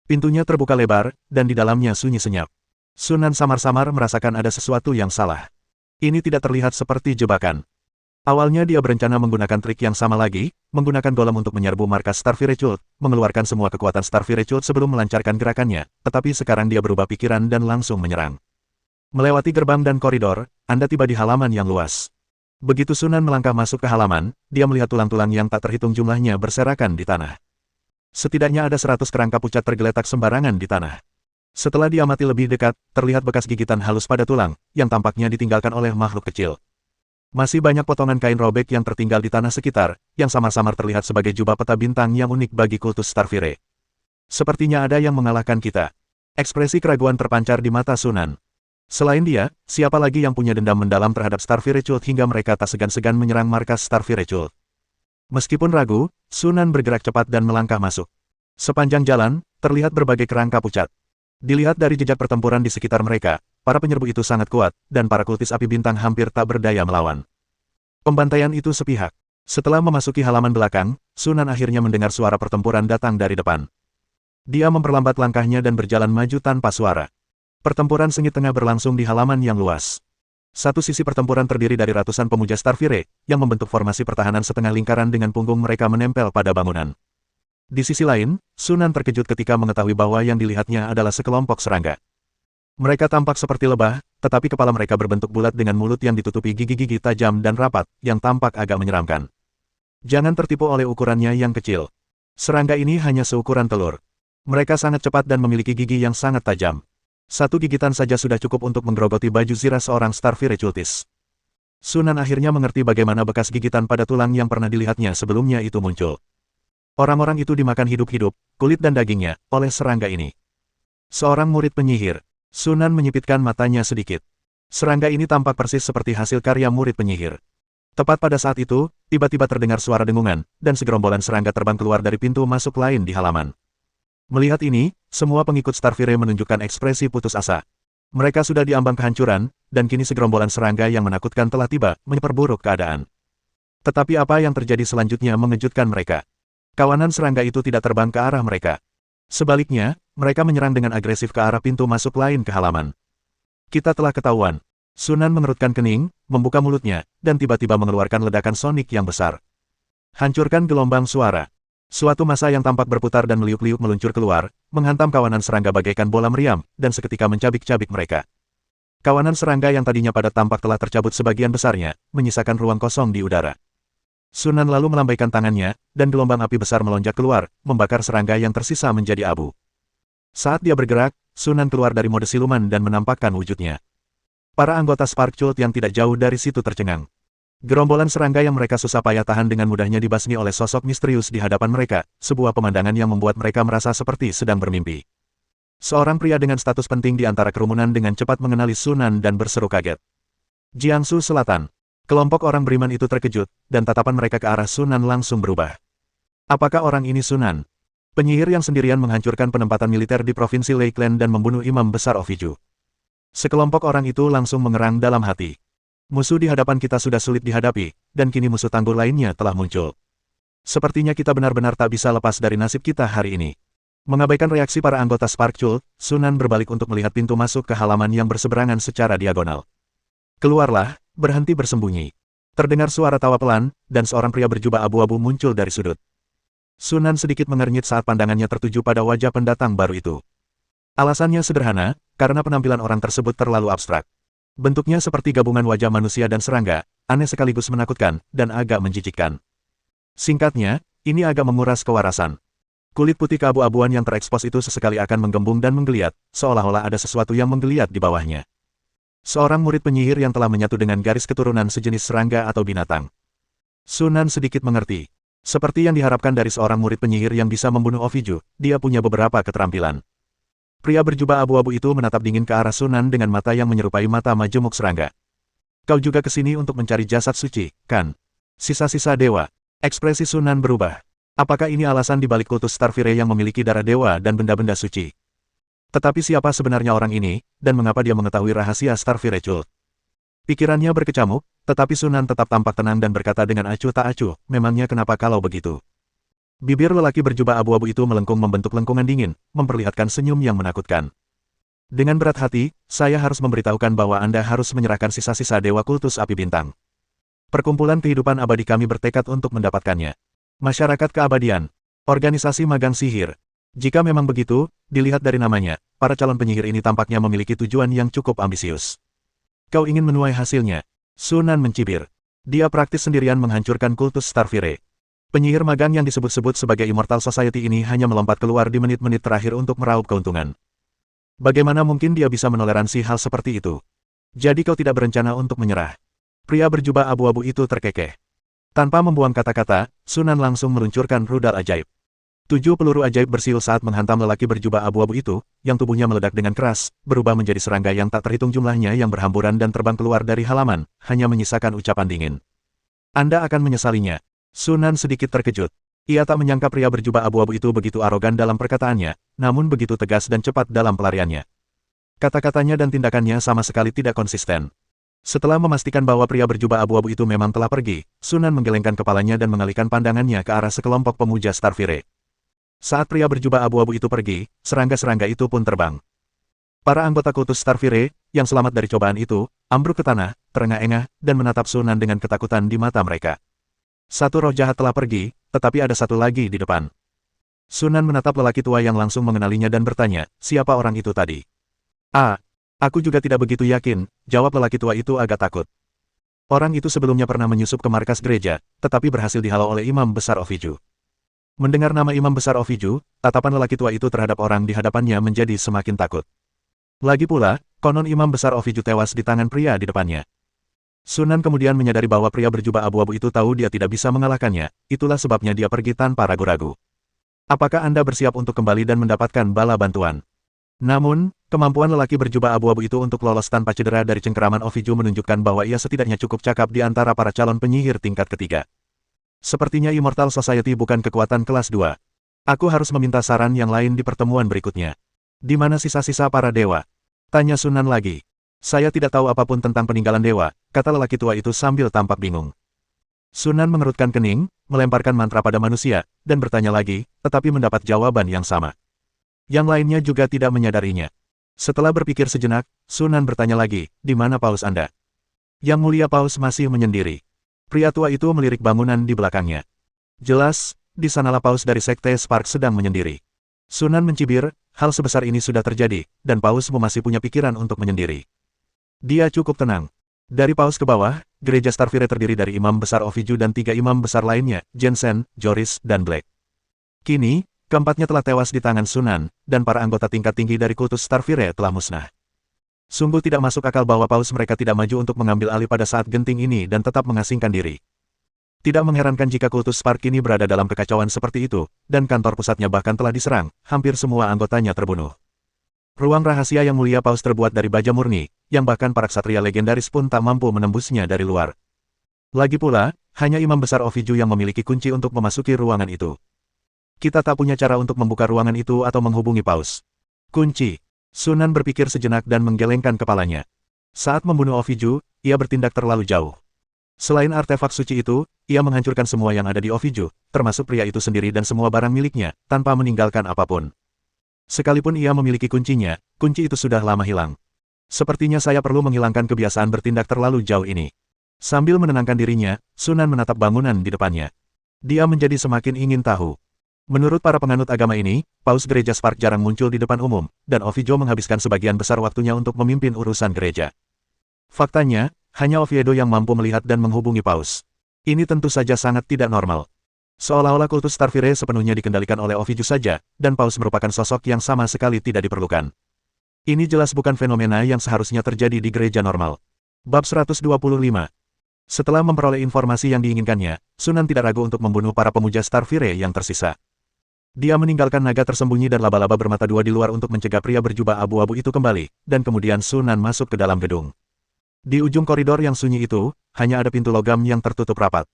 Pintunya terbuka lebar, dan di dalamnya sunyi senyap. Sunan samar-samar merasakan ada sesuatu yang salah. Ini tidak terlihat seperti jebakan. Awalnya dia berencana menggunakan trik yang sama lagi, menggunakan golem untuk menyerbu markas Starfire Cult, mengeluarkan semua kekuatan Starfire Cult sebelum melancarkan gerakannya, tetapi sekarang dia berubah pikiran dan langsung menyerang. Melewati gerbang dan koridor, Anda tiba di halaman yang luas. Begitu Sunan melangkah masuk ke halaman, dia melihat tulang-tulang yang tak terhitung jumlahnya berserakan di tanah. Setidaknya ada 100 kerangka pucat tergeletak sembarangan di tanah. Setelah diamati lebih dekat, terlihat bekas gigitan halus pada tulang, yang tampaknya ditinggalkan oleh makhluk kecil. Masih banyak potongan kain robek yang tertinggal di tanah sekitar, yang samar-samar terlihat sebagai jubah peta bintang yang unik bagi kultus Starfire. Sepertinya ada yang mengalahkan kita. Ekspresi keraguan terpancar di mata Sunan. Selain dia, siapa lagi yang punya dendam mendalam terhadap Starfire Cult hingga mereka tak segan-segan menyerang markas Starfire Cult. Meskipun ragu, Sunan bergerak cepat dan melangkah masuk. Sepanjang jalan, terlihat berbagai kerangka pucat. Dilihat dari jejak pertempuran di sekitar mereka, para penyerbu itu sangat kuat, dan para kultis api bintang hampir tak berdaya melawan. Pembantaian itu sepihak. Setelah memasuki halaman belakang, Sunan akhirnya mendengar suara pertempuran datang dari depan. Dia memperlambat langkahnya dan berjalan maju tanpa suara. Pertempuran sengit tengah berlangsung di halaman yang luas. Satu sisi pertempuran terdiri dari ratusan pemuja Starfire, yang membentuk formasi pertahanan setengah lingkaran dengan punggung mereka menempel pada bangunan. Di sisi lain, Sunan terkejut ketika mengetahui bahwa yang dilihatnya adalah sekelompok serangga. Mereka tampak seperti lebah, tetapi kepala mereka berbentuk bulat dengan mulut yang ditutupi gigi-gigi tajam dan rapat, yang tampak agak menyeramkan. Jangan tertipu oleh ukurannya yang kecil. Serangga ini hanya seukuran telur. Mereka sangat cepat dan memiliki gigi yang sangat tajam. Satu gigitan saja sudah cukup untuk menggerogoti baju zirah seorang Starfire cultis. Sunan akhirnya mengerti bagaimana bekas gigitan pada tulang yang pernah dilihatnya sebelumnya itu muncul. Orang-orang itu dimakan hidup-hidup, kulit dan dagingnya, oleh serangga ini. Seorang murid penyihir. Sunan menyipitkan matanya sedikit. Serangga ini tampak persis seperti hasil karya murid penyihir. Tepat pada saat itu, tiba-tiba terdengar suara dengungan, dan segerombolan serangga terbang keluar dari pintu masuk lain di halaman. Melihat ini, semua pengikut Starfire menunjukkan ekspresi putus asa. Mereka sudah diambang kehancuran, dan kini segerombolan serangga yang menakutkan telah tiba, memperburuk keadaan. Tetapi apa yang terjadi selanjutnya mengejutkan mereka. Kawanan serangga itu tidak terbang ke arah mereka. Sebaliknya, mereka menyerang dengan agresif ke arah pintu masuk lain ke halaman. Kita telah ketahuan. Sunan mengerutkan kening, membuka mulutnya, dan tiba-tiba mengeluarkan ledakan sonik yang besar. Hancurkan gelombang suara. Suatu massa yang tampak berputar dan meliuk-liuk meluncur keluar, menghantam kawanan serangga bagaikan bola meriam, dan seketika mencabik-cabik mereka. Kawanan serangga yang tadinya padat tampak telah tercabut sebagian besarnya, menyisakan ruang kosong di udara. Sunan lalu melambaikan tangannya, dan gelombang api besar melonjak keluar, membakar serangga yang tersisa menjadi abu. Saat dia bergerak, Sunan keluar dari mode siluman dan menampakkan wujudnya. Para anggota Spark Cult yang tidak jauh dari situ tercengang. Gerombolan serangga yang mereka susah payah tahan dengan mudahnya dibasmi oleh sosok misterius di hadapan mereka, sebuah pemandangan yang membuat mereka merasa seperti sedang bermimpi. Seorang pria dengan status penting di antara kerumunan dengan cepat mengenali Sunan dan berseru kaget. Jiangsu Selatan. Kelompok orang beriman itu terkejut, dan tatapan mereka ke arah Sunan langsung berubah. Apakah orang ini Sunan? Penyihir yang sendirian menghancurkan penempatan militer di Provinsi Lakeland dan membunuh imam besar Oviju. Sekelompok orang itu langsung mengerang dalam hati. Musuh di hadapan kita sudah sulit dihadapi, dan kini musuh tangguh lainnya telah muncul. Sepertinya kita benar-benar tak bisa lepas dari nasib kita hari ini. Mengabaikan reaksi para anggota Spark Cult, Sunan berbalik untuk melihat pintu masuk ke halaman yang berseberangan secara diagonal. Keluarlah, berhenti bersembunyi. Terdengar suara tawa pelan, dan seorang pria berjubah abu-abu muncul dari sudut. Sunan sedikit mengernyit saat pandangannya tertuju pada wajah pendatang baru itu. Alasannya sederhana, karena penampilan orang tersebut terlalu abstrak. Bentuknya seperti gabungan wajah manusia dan serangga, aneh sekaligus menakutkan, dan agak menjijikkan. Singkatnya, ini agak menguras kewarasan. Kulit putih keabu-abuan yang terekspos itu sesekali akan menggembung dan menggeliat, seolah-olah ada sesuatu yang menggeliat di bawahnya. Seorang murid penyihir yang telah menyatu dengan garis keturunan sejenis serangga atau binatang. Sunan sedikit mengerti. Seperti yang diharapkan dari seorang murid penyihir yang bisa membunuh Oviju, dia punya beberapa keterampilan. Pria berjubah abu-abu itu menatap dingin ke arah Sunan dengan mata yang menyerupai mata majemuk serangga. Kau juga ke sini untuk mencari jasad suci, kan? Sisa-sisa dewa. Ekspresi Sunan berubah. Apakah ini alasan dibalik kultus Starfire yang memiliki darah dewa dan benda-benda suci? Tetapi siapa sebenarnya orang ini, dan mengapa dia mengetahui rahasia Starfire Cult? Pikirannya berkecamuk, tetapi Sunan tetap tampak tenang dan berkata dengan acuh tak acuh, memangnya kenapa kalau begitu? Bibir lelaki berjubah abu-abu itu melengkung membentuk lengkungan dingin, memperlihatkan senyum yang menakutkan. Dengan berat hati, saya harus memberitahukan bahwa Anda harus menyerahkan sisa-sisa dewa kultus api bintang. Perkumpulan kehidupan abadi kami bertekad untuk mendapatkannya. Masyarakat keabadian. Organisasi magang sihir. Jika memang begitu, dilihat dari namanya, para calon penyihir ini tampaknya memiliki tujuan yang cukup ambisius. Kau ingin menuai hasilnya? Sunan mencibir. Dia praktis sendirian menghancurkan kultus Starfire. Penyihir magang yang disebut-sebut sebagai Immortal Society ini hanya melompat keluar di menit-menit terakhir untuk meraup keuntungan. Bagaimana mungkin dia bisa menoleransi hal seperti itu? Jadi kau tidak berencana untuk menyerah? Pria berjubah abu-abu itu terkekeh. Tanpa membuang kata-kata, Sunan langsung meluncurkan rudal ajaib. 7 peluru ajaib bersiul saat menghantam lelaki berjubah abu-abu itu, yang tubuhnya meledak dengan keras, berubah menjadi serangga yang tak terhitung jumlahnya yang berhamburan dan terbang keluar dari halaman, hanya menyisakan ucapan dingin. Anda akan menyesalinya. Sunan sedikit terkejut. Ia tak menyangka pria berjubah abu-abu itu begitu arogan dalam perkataannya, namun begitu tegas dan cepat dalam pelariannya. Kata-katanya dan tindakannya sama sekali tidak konsisten. Setelah memastikan bahwa pria berjubah abu-abu itu memang telah pergi, Sunan menggelengkan kepalanya dan mengalihkan pandangannya ke arah sekelompok pemuja Starfire. Saat pria berjubah abu-abu itu pergi, serangga-serangga itu pun terbang. Para anggota kultus Starfire, yang selamat dari cobaan itu, ambruk ke tanah, terengah-engah, dan menatap Sunan dengan ketakutan di mata mereka. Satu roh jahat telah pergi, tetapi ada satu lagi di depan. Sunan menatap lelaki tua yang langsung mengenalinya dan bertanya, siapa orang itu tadi? Aku juga tidak begitu yakin, jawab lelaki tua itu agak takut. Orang itu sebelumnya pernah menyusup ke markas gereja, tetapi berhasil dihalau oleh Imam Besar Oviju. Mendengar nama Imam Besar Oviju, tatapan lelaki tua itu terhadap orang di hadapannya menjadi semakin takut. Lagi pula, konon Imam Besar Oviju tewas di tangan pria di depannya. Sunan kemudian menyadari bahwa pria berjubah abu-abu itu tahu dia tidak bisa mengalahkannya, itulah sebabnya dia pergi tanpa ragu-ragu. Apakah Anda bersiap untuk kembali dan mendapatkan bala bantuan? Namun, kemampuan lelaki berjubah abu-abu itu untuk lolos tanpa cedera dari cengkeraman Oviju menunjukkan bahwa ia setidaknya cukup cakap di antara para calon penyihir tingkat ketiga. Sepertinya Immortal Society bukan kekuatan kelas 2. Aku harus meminta saran yang lain di pertemuan berikutnya. Di mana sisa-sisa para dewa? Tanya Sunan lagi. Saya tidak tahu apapun tentang peninggalan dewa, kata lelaki tua itu sambil tampak bingung. Sunan mengerutkan kening, melemparkan mantra pada manusia, dan bertanya lagi, tetapi mendapat jawaban yang sama. Yang lainnya juga tidak menyadarinya. Setelah berpikir sejenak, Sunan bertanya lagi, di mana paus Anda? Yang mulia paus masih menyendiri. Pria tua itu melirik bangunan di belakangnya. Jelas, di sanalah paus dari sekte Spark sedang menyendiri. Sunan mencibir, hal sebesar ini sudah terjadi, dan pausmu masih punya pikiran untuk menyendiri. Dia cukup tenang. Dari paus ke bawah, gereja Starfire terdiri dari Imam Besar Oviju dan 3 imam besar lainnya, Jensen, Joris, dan Black. Kini, keempatnya telah tewas di tangan Sunan, dan para anggota tingkat tinggi dari kultus Starfire telah musnah. Sungguh tidak masuk akal bahwa paus mereka tidak maju untuk mengambil alih pada saat genting ini dan tetap mengasingkan diri. Tidak mengherankan jika kultus Spark kini berada dalam kekacauan seperti itu, dan kantor pusatnya bahkan telah diserang, hampir semua anggotanya terbunuh. Ruang rahasia yang mulia paus terbuat dari baja murni, yang bahkan para ksatria legendaris pun tak mampu menembusnya dari luar. Lagi pula, hanya Imam Besar Oviju yang memiliki kunci untuk memasuki ruangan itu. Kita tak punya cara untuk membuka ruangan itu atau menghubungi paus. Kunci. Sunan berpikir sejenak dan menggelengkan kepalanya. Saat membunuh Oviju, ia bertindak terlalu jauh. Selain artefak suci itu, ia menghancurkan semua yang ada di Oviju, termasuk pria itu sendiri dan semua barang miliknya, tanpa meninggalkan apapun. Sekalipun ia memiliki kuncinya, kunci itu sudah lama hilang. Sepertinya saya perlu menghilangkan kebiasaan bertindak terlalu jauh ini. Sambil menenangkan dirinya, Sunan menatap bangunan di depannya. Dia menjadi semakin ingin tahu. Menurut para penganut agama ini, Paus Gereja Spark jarang muncul di depan umum, dan Ovidio menghabiskan sebagian besar waktunya untuk memimpin urusan gereja. Faktanya, hanya Oviedo yang mampu melihat dan menghubungi Paus. Ini tentu saja sangat tidak normal. Seolah-olah kultus Starfire sepenuhnya dikendalikan oleh Ovidio saja, dan Paus merupakan sosok yang sama sekali tidak diperlukan. Ini jelas bukan fenomena yang seharusnya terjadi di gereja normal. Bab 125. Setelah memperoleh informasi yang diinginkannya, Sunan tidak ragu untuk membunuh para pemuja Starfire yang tersisa. Dia meninggalkan naga tersembunyi dan laba-laba bermata dua di luar untuk mencegah pria berjubah abu-abu itu kembali, dan kemudian Sunan masuk ke dalam gedung. Di ujung koridor yang sunyi itu, hanya ada pintu logam yang tertutup rapat.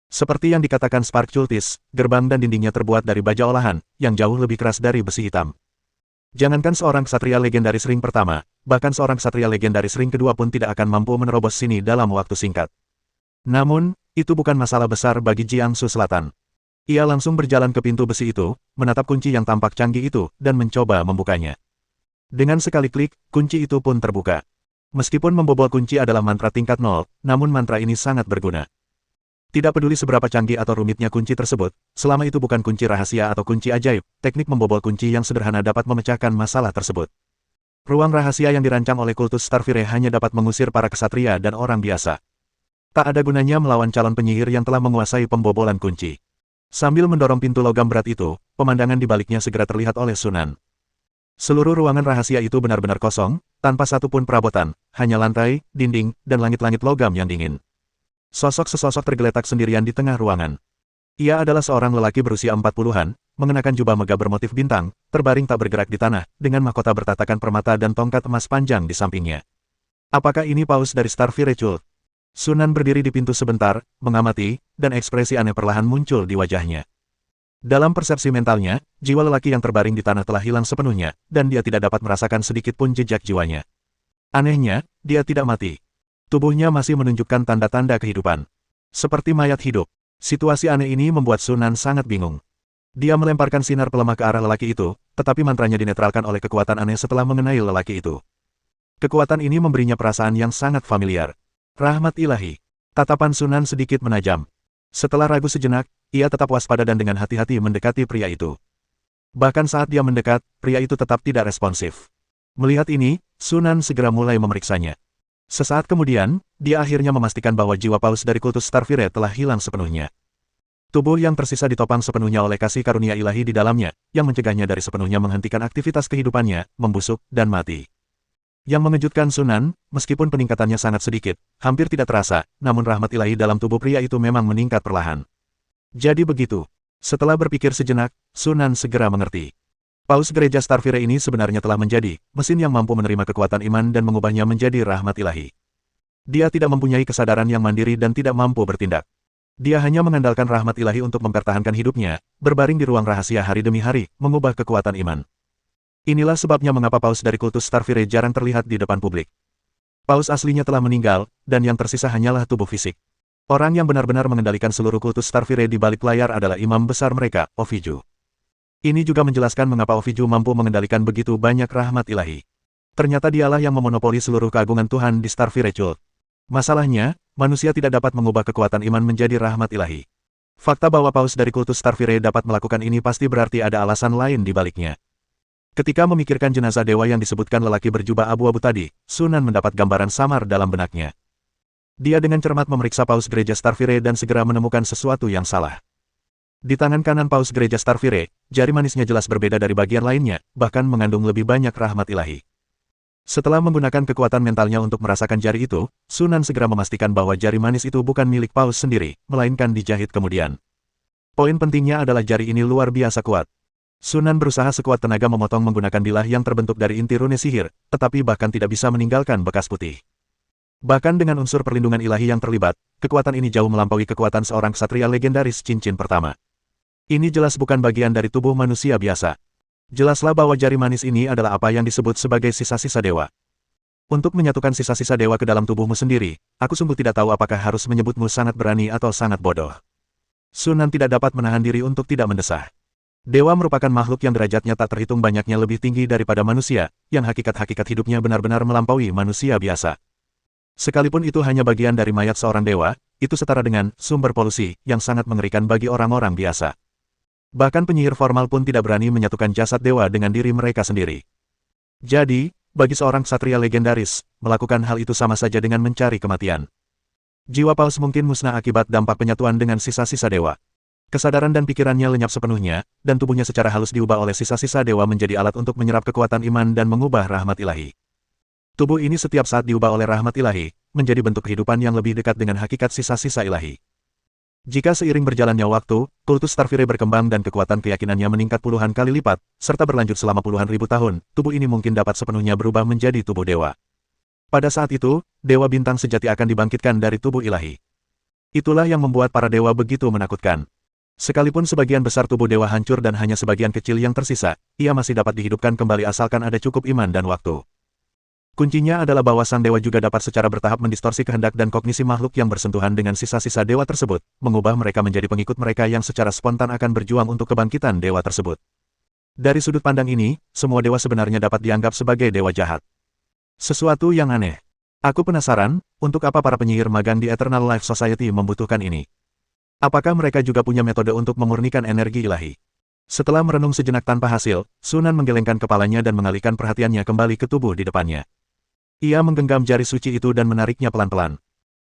Seperti yang dikatakan Spark Cultis, gerbang dan dindingnya terbuat dari baja olahan, yang jauh lebih keras dari besi hitam. Jangankan seorang ksatria legendaris ring pertama, bahkan seorang ksatria legendaris ring kedua pun tidak akan mampu menerobos sini dalam waktu singkat. Namun, itu bukan masalah besar bagi Jiangsu Selatan. Ia langsung berjalan ke pintu besi itu, menatap kunci yang tampak canggih itu, dan mencoba membukanya. Dengan sekali klik, kunci itu pun terbuka. Meskipun membobol kunci adalah mantra tingkat 0, namun mantra ini sangat berguna. Tidak peduli seberapa canggih atau rumitnya kunci tersebut, selama itu bukan kunci rahasia atau kunci ajaib, teknik membobol kunci yang sederhana dapat memecahkan masalah tersebut. Ruang rahasia yang dirancang oleh kultus Starfire hanya dapat mengusir para ksatria dan orang biasa. Tak ada gunanya melawan calon penyihir yang telah menguasai pembobolan kunci. Sambil mendorong pintu logam berat itu, pemandangan di baliknya segera terlihat oleh Sunan. Seluruh ruangan rahasia itu benar-benar kosong, tanpa satupun perabotan, hanya lantai, dinding, dan langit-langit logam yang dingin. Sosok-sesosok tergeletak sendirian di tengah ruangan. Ia adalah seorang lelaki berusia 40-an, mengenakan jubah megah bermotif bintang, terbaring tak bergerak di tanah, dengan mahkota bertatakan permata dan tongkat emas panjang di sampingnya. Apakah ini Paus dari Starfire Cult? Sunan berdiri di pintu sebentar, mengamati, dan ekspresi aneh perlahan muncul di wajahnya. Dalam persepsi mentalnya, jiwa lelaki yang terbaring di tanah telah hilang sepenuhnya, dan dia tidak dapat merasakan sedikit pun jejak jiwanya. Anehnya, dia tidak mati. Tubuhnya masih menunjukkan tanda-tanda kehidupan. Seperti mayat hidup. Situasi aneh ini membuat Sunan sangat bingung. Dia melemparkan sinar pelemah ke arah lelaki itu, tetapi mantranya dinetralkan oleh kekuatan aneh setelah mengenai lelaki itu. Kekuatan ini memberinya perasaan yang sangat familiar. Rahmat ilahi. Tatapan Sunan sedikit menajam. Setelah ragu sejenak, ia tetap waspada dan dengan hati-hati mendekati pria itu. Bahkan saat dia mendekat, pria itu tetap tidak responsif. Melihat ini, Sunan segera mulai memeriksanya. Sesaat kemudian, dia akhirnya memastikan bahwa jiwa Paus dari kultus Starfire telah hilang sepenuhnya. Tubuh yang tersisa ditopang sepenuhnya oleh kasih karunia ilahi di dalamnya, yang mencegahnya dari sepenuhnya menghentikan aktivitas kehidupannya, membusuk, dan mati. Yang mengejutkan Sunan, meskipun peningkatannya sangat sedikit, hampir tidak terasa, namun rahmat ilahi dalam tubuh pria itu memang meningkat perlahan. Jadi begitu. Setelah berpikir sejenak, Sunan segera mengerti. Paus Gereja Starfire ini sebenarnya telah menjadi mesin yang mampu menerima kekuatan iman dan mengubahnya menjadi rahmat ilahi. Dia tidak mempunyai kesadaran yang mandiri dan tidak mampu bertindak. Dia hanya mengandalkan rahmat ilahi untuk mempertahankan hidupnya, berbaring di ruang rahasia hari demi hari, mengubah kekuatan iman. Inilah sebabnya mengapa Paus dari kultus Starfire jarang terlihat di depan publik. Paus aslinya telah meninggal, dan yang tersisa hanyalah tubuh fisik. Orang yang benar-benar mengendalikan seluruh kultus Starfire di balik layar adalah imam besar mereka, Ovidio. Ini juga menjelaskan mengapa Ovidio mampu mengendalikan begitu banyak rahmat ilahi. Ternyata dialah yang memonopoli seluruh keagungan Tuhan di Starfire Cult. Masalahnya, manusia tidak dapat mengubah kekuatan iman menjadi rahmat ilahi. Fakta bahwa Paus dari kultus Starfire dapat melakukan ini pasti berarti ada alasan lain di baliknya. Ketika memikirkan jenazah dewa yang disebutkan lelaki berjubah abu-abu tadi, Sunan mendapat gambaran samar dalam benaknya. Dia dengan cermat memeriksa Paus Gereja Starfire dan segera menemukan sesuatu yang salah. Di tangan kanan Paus Gereja Starfire, jari manisnya jelas berbeda dari bagian lainnya, bahkan mengandung lebih banyak rahmat ilahi. Setelah menggunakan kekuatan mentalnya untuk merasakan jari itu, Sunan segera memastikan bahwa jari manis itu bukan milik Paus sendiri, melainkan dijahit kemudian. Poin pentingnya adalah jari ini luar biasa kuat. Sunan berusaha sekuat tenaga memotong menggunakan bilah yang terbentuk dari inti rune sihir, tetapi bahkan tidak bisa meninggalkan bekas putih. Bahkan dengan unsur perlindungan ilahi yang terlibat, kekuatan ini jauh melampaui kekuatan seorang ksatria legendaris cincin pertama. Ini jelas bukan bagian dari tubuh manusia biasa. Jelaslah bahwa jari manis ini adalah apa yang disebut sebagai sisa-sisa dewa. Untuk menyatukan sisa-sisa dewa ke dalam tubuhmu sendiri, aku sungguh tidak tahu apakah harus menyebutmu sangat berani atau sangat bodoh. Sunan tidak dapat menahan diri untuk tidak mendesah. Dewa merupakan makhluk yang derajatnya tak terhitung banyaknya lebih tinggi daripada manusia, yang hakikat-hakikat hidupnya benar-benar melampaui manusia biasa. Sekalipun itu hanya bagian dari mayat seorang dewa, itu setara dengan sumber polusi yang sangat mengerikan bagi orang-orang biasa. Bahkan penyihir formal pun tidak berani menyatukan jasad dewa dengan diri mereka sendiri. Jadi, bagi seorang ksatria legendaris, melakukan hal itu sama saja dengan mencari kematian. Jiwa Paus mungkin musnah akibat dampak penyatuan dengan sisa-sisa dewa. Kesadaran dan pikirannya lenyap sepenuhnya, dan tubuhnya secara halus diubah oleh sisa-sisa dewa menjadi alat untuk menyerap kekuatan iman dan mengubah rahmat ilahi. Tubuh ini setiap saat diubah oleh rahmat ilahi, menjadi bentuk kehidupan yang lebih dekat dengan hakikat sisa-sisa ilahi. Jika seiring berjalannya waktu, kultus Starfire berkembang dan kekuatan keyakinannya meningkat puluhan kali lipat, serta berlanjut selama puluhan ribu tahun, tubuh ini mungkin dapat sepenuhnya berubah menjadi tubuh dewa. Pada saat itu, Dewa Bintang sejati akan dibangkitkan dari tubuh ilahi. Itulah yang membuat para dewa begitu menakutkan. Sekalipun sebagian besar tubuh dewa hancur dan hanya sebagian kecil yang tersisa, ia masih dapat dihidupkan kembali asalkan ada cukup iman dan waktu. Kuncinya adalah bahwa sang dewa juga dapat secara bertahap mendistorsi kehendak dan kognisi makhluk yang bersentuhan dengan sisa-sisa dewa tersebut, mengubah mereka menjadi pengikut mereka yang secara spontan akan berjuang untuk kebangkitan dewa tersebut. Dari sudut pandang ini, semua dewa sebenarnya dapat dianggap sebagai dewa jahat. Sesuatu yang aneh. Aku penasaran, untuk apa para penyihir magang di Eternal Life Society membutuhkan ini? Apakah mereka juga punya metode untuk memurnikan energi ilahi? Setelah merenung sejenak tanpa hasil, Sunan menggelengkan kepalanya dan mengalihkan perhatiannya kembali ke tubuh di depannya. Ia menggenggam jari suci itu dan menariknya pelan-pelan.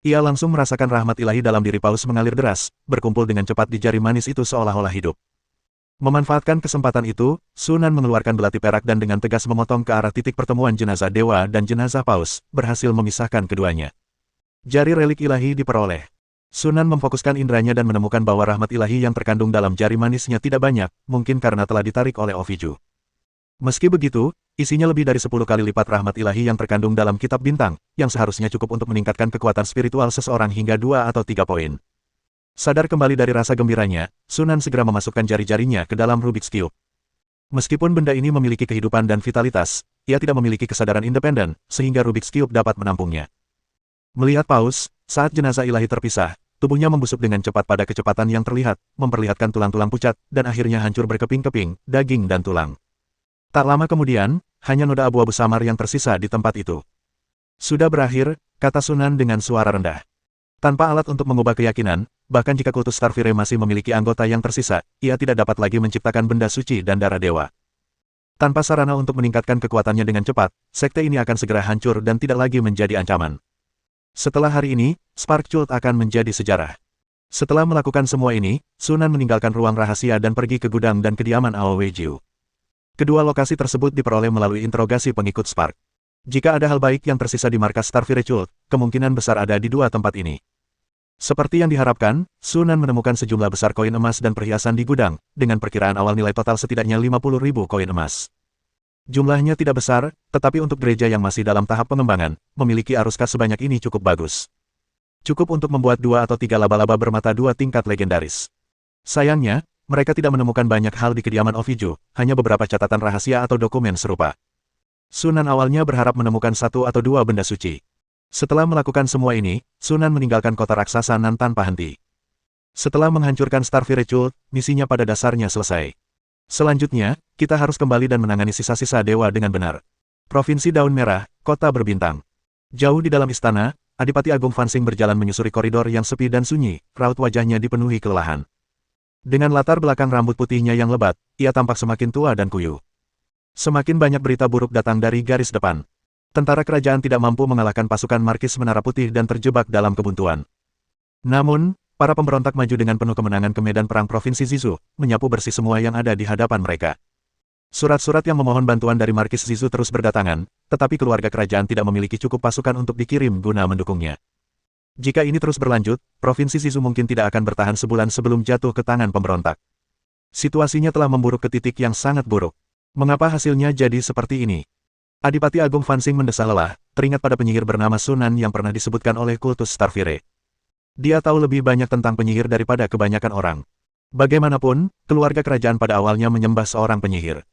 Ia langsung merasakan rahmat ilahi dalam diri Paus mengalir deras, berkumpul dengan cepat di jari manis itu seolah-olah hidup. Memanfaatkan kesempatan itu, Sunan mengeluarkan belati perak dan dengan tegas memotong ke arah titik pertemuan jenazah dewa dan jenazah Paus, berhasil memisahkan keduanya. Jari relik ilahi diperoleh. Sunan memfokuskan indranya dan menemukan bahwa rahmat ilahi yang terkandung dalam jari manisnya tidak banyak, mungkin karena telah ditarik oleh Oviju. Meski begitu, isinya lebih dari 10 kali lipat rahmat ilahi yang terkandung dalam kitab bintang, yang seharusnya cukup untuk meningkatkan kekuatan spiritual seseorang hingga 2 atau 3 poin. Sadar kembali dari rasa gembiranya, Sunan segera memasukkan jari-jarinya ke dalam Rubik's Cube. Meskipun benda ini memiliki kehidupan dan vitalitas, ia tidak memiliki kesadaran independen, sehingga Rubik's Cube dapat menampungnya. Melihat Paus, saat jenazah ilahi terpisah, tubuhnya membusuk dengan cepat pada kecepatan yang terlihat, memperlihatkan tulang-tulang pucat, dan akhirnya hancur berkeping-keping, daging dan tulang. Tak lama kemudian, hanya noda abu-abu samar yang tersisa di tempat itu. Sudah berakhir, kata Sunan dengan suara rendah. Tanpa alat untuk mengubah keyakinan, bahkan jika kultus Starfire masih memiliki anggota yang tersisa, ia tidak dapat lagi menciptakan benda suci dan darah dewa. Tanpa sarana untuk meningkatkan kekuatannya dengan cepat, sekte ini akan segera hancur dan tidak lagi menjadi ancaman. Setelah hari ini, Spark Cult akan menjadi sejarah. Setelah melakukan semua ini, Sunan meninggalkan ruang rahasia dan pergi ke gudang dan kediaman Ao Weijiu. Kedua lokasi tersebut diperoleh melalui interogasi pengikut Spark. Jika ada hal baik yang tersisa di markas Starfire Cult, kemungkinan besar ada di dua tempat ini. Seperti yang diharapkan, Sunan menemukan sejumlah besar koin emas dan perhiasan di gudang, dengan perkiraan awal nilai total setidaknya 50.000 koin emas. Jumlahnya tidak besar, tetapi untuk gereja yang masih dalam tahap pengembangan, memiliki arus kas sebanyak ini cukup bagus. Cukup untuk membuat 2 atau 3 laba-laba bermata 2 tingkat legendaris. Sayangnya, mereka tidak menemukan banyak hal di kediaman Oviju, hanya beberapa catatan rahasia atau dokumen serupa. Sunan awalnya berharap menemukan 1 atau 2 benda suci. Setelah melakukan semua ini, Sunan meninggalkan kota raksasa Nan tanpa henti. Setelah menghancurkan Starfire Cult, misinya pada dasarnya selesai. Selanjutnya, kita harus kembali dan menangani sisa-sisa dewa dengan benar. Provinsi Daun Merah, Kota Berbintang. Jauh di dalam istana, Adipati Agung Fansing berjalan menyusuri koridor yang sepi dan sunyi, raut wajahnya dipenuhi kelelahan. Dengan latar belakang rambut putihnya yang lebat, ia tampak semakin tua dan kuyu. Semakin banyak berita buruk datang dari garis depan. Tentara kerajaan tidak mampu mengalahkan pasukan Markis Menara Putih dan terjebak dalam kebuntuan. Namun, para pemberontak maju dengan penuh kemenangan ke medan perang Provinsi Zizu, menyapu bersih semua yang ada di hadapan mereka. Surat-surat yang memohon bantuan dari Markis Zizu terus berdatangan, tetapi keluarga kerajaan tidak memiliki cukup pasukan untuk dikirim guna mendukungnya. Jika ini terus berlanjut, Provinsi Zizu mungkin tidak akan bertahan sebulan sebelum jatuh ke tangan pemberontak. Situasinya telah memburuk ke titik yang sangat buruk. Mengapa hasilnya jadi seperti ini? Adipati Agung Fansing mendesah lelah, teringat pada penyihir bernama Sunan yang pernah disebutkan oleh kultus Starfire. Dia tahu lebih banyak tentang penyihir daripada kebanyakan orang. Bagaimanapun, keluarga kerajaan pada awalnya menyembah seorang penyihir.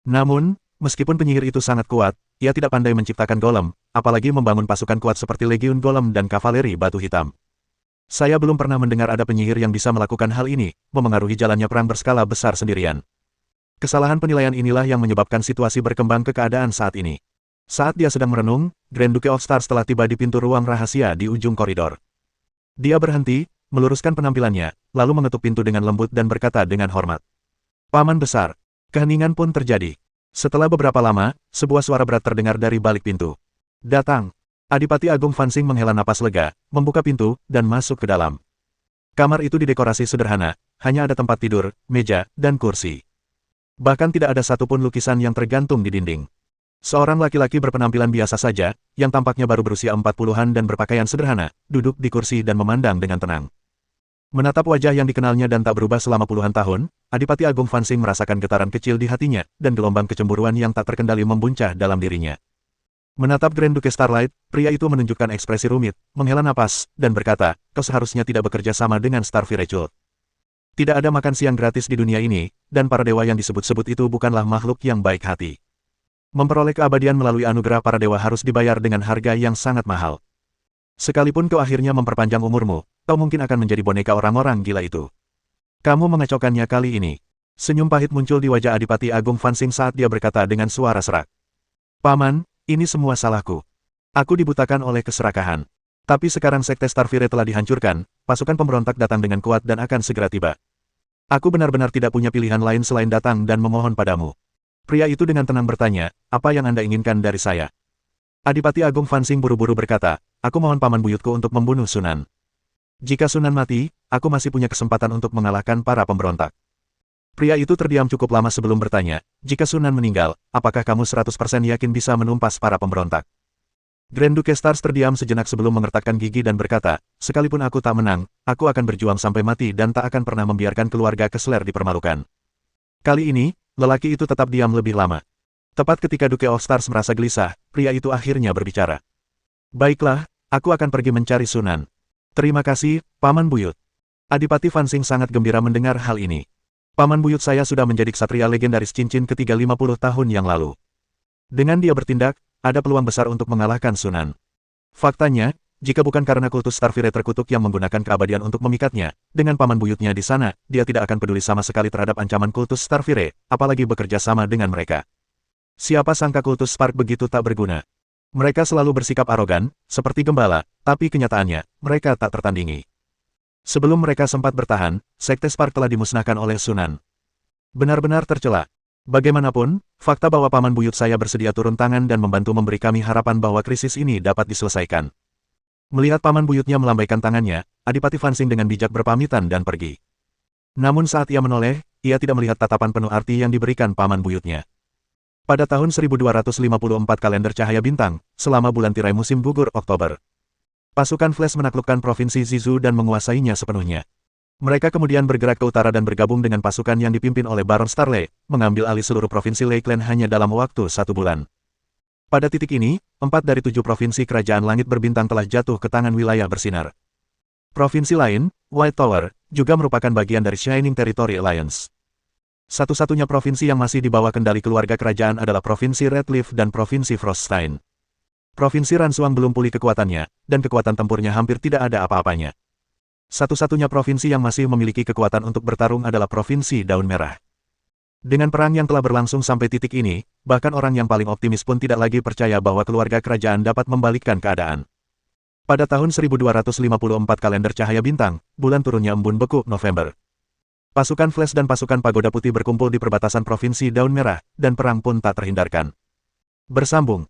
Namun, meskipun penyihir itu sangat kuat, ia tidak pandai menciptakan golem, apalagi membangun pasukan kuat seperti Legiun Golem dan Kavaleri Batu Hitam. Saya belum pernah mendengar ada penyihir yang bisa melakukan hal ini, memengaruhi jalannya perang berskala besar sendirian. Kesalahan penilaian inilah yang menyebabkan situasi berkembang ke keadaan saat ini. Saat dia sedang merenung, Grand Duke of Stars telah tiba di pintu ruang rahasia di ujung koridor. Dia berhenti, meluruskan penampilannya, lalu mengetuk pintu dengan lembut dan berkata dengan hormat. Paman besar. Keheningan pun terjadi. Setelah beberapa lama, sebuah suara berat terdengar dari balik pintu. Datang. Adipati Agung Fansing menghela napas lega, membuka pintu, dan masuk ke dalam. Kamar itu didekorasi sederhana, hanya ada tempat tidur, meja, dan kursi. Bahkan tidak ada satupun lukisan yang tergantung di dinding. Seorang laki-laki berpenampilan biasa saja, yang tampaknya baru berusia 40-an dan berpakaian sederhana, duduk di kursi dan memandang dengan tenang. Menatap wajah yang dikenalnya dan tak berubah selama puluhan tahun, Adipati Agung Fansing merasakan getaran kecil di hatinya, dan gelombang kecemburuan yang tak terkendali membuncah dalam dirinya. Menatap Grand Duke Starlight, pria itu menunjukkan ekspresi rumit, menghela napas, dan berkata, kau seharusnya tidak bekerja sama dengan Starfy Rachel. Tidak ada makan siang gratis di dunia ini, dan para dewa yang disebut-sebut itu bukanlah makhluk yang baik hati. Memperoleh keabadian melalui anugerah para dewa harus dibayar dengan harga yang sangat mahal. Sekalipun kau akhirnya memperpanjang umurmu, kau mungkin akan menjadi boneka orang-orang gila itu. Kamu mengacaukannya kali ini. Senyum pahit muncul di wajah Adipati Agung Fansing saat dia berkata dengan suara serak. Paman, ini semua salahku. Aku dibutakan oleh keserakahan. Tapi sekarang Sekte Starfire telah dihancurkan, pasukan pemberontak datang dengan kuat dan akan segera tiba. Aku benar-benar tidak punya pilihan lain selain datang dan memohon padamu. Pria itu dengan tenang bertanya, apa yang Anda inginkan dari saya? Adipati Agung Fansing buru-buru berkata, aku mohon paman buyutku untuk membunuh Sunan. Jika Sunan mati, aku masih punya kesempatan untuk mengalahkan para pemberontak. Pria itu terdiam cukup lama sebelum bertanya, jika Sunan meninggal, apakah kamu 100% yakin bisa menumpas para pemberontak? Grand Duke Stars terdiam sejenak sebelum mengertakkan gigi dan berkata, sekalipun aku tak menang, aku akan berjuang sampai mati dan tak akan pernah membiarkan keluarga Kessler dipermalukan. Kali ini, lelaki itu tetap diam lebih lama. Tepat ketika Duke of Stars merasa gelisah, pria itu akhirnya berbicara. Baiklah, aku akan pergi mencari Sunan. Terima kasih, Paman Buyut. Adipati Fansing sangat gembira mendengar hal ini. Paman Buyut saya sudah menjadi ksatria legendaris cincin ketiga 50 tahun yang lalu. Dengan dia bertindak, ada peluang besar untuk mengalahkan Sunan. Faktanya, jika bukan karena kultus Starfire terkutuk yang menggunakan keabadian untuk memikatnya, dengan paman buyutnya di sana, dia tidak akan peduli sama sekali terhadap ancaman kultus Starfire, apalagi bekerja sama dengan mereka. Siapa sangka kultus Spark begitu tak berguna. Mereka selalu bersikap arogan, seperti gembala, tapi kenyataannya, mereka tak tertandingi. Sebelum mereka sempat bertahan, Sekte Spark telah dimusnahkan oleh Sunan. Benar-benar tercela. Bagaimanapun, fakta bahwa paman buyut saya bersedia turun tangan dan membantu memberi kami harapan bahwa krisis ini dapat diselesaikan. Melihat paman buyutnya melambaikan tangannya, Adipati Fansing dengan bijak berpamitan dan pergi. Namun saat ia menoleh, ia tidak melihat tatapan penuh arti yang diberikan paman buyutnya. Pada tahun 1254 kalender cahaya bintang, selama bulan tirai musim gugur Oktober, pasukan Flash menaklukkan provinsi Zizu dan menguasainya sepenuhnya. Mereka kemudian bergerak ke utara dan bergabung dengan pasukan yang dipimpin oleh Baron Starley, mengambil alih seluruh provinsi Lakeland hanya dalam waktu 1 bulan. Pada titik ini, 4 dari 7 provinsi kerajaan langit berbintang telah jatuh ke tangan wilayah bersinar. Provinsi lain, White Tower, juga merupakan bagian dari Shining Territory Alliance. Satu-satunya provinsi yang masih di bawah kendali keluarga kerajaan adalah Provinsi Redleaf dan Provinsi Froststein. Provinsi Ransuang belum pulih kekuatannya, dan kekuatan tempurnya hampir tidak ada apa-apanya. Satu-satunya provinsi yang masih memiliki kekuatan untuk bertarung adalah Provinsi Daun Merah. Dengan perang yang telah berlangsung sampai titik ini, bahkan orang yang paling optimis pun tidak lagi percaya bahwa keluarga kerajaan dapat membalikkan keadaan. Pada tahun 1254 kalender cahaya bintang, bulan turunnya embun beku November. Pasukan Flash dan pasukan Pagoda Putih berkumpul di perbatasan Provinsi Daun Merah, dan perang pun tak terhindarkan. Bersambung,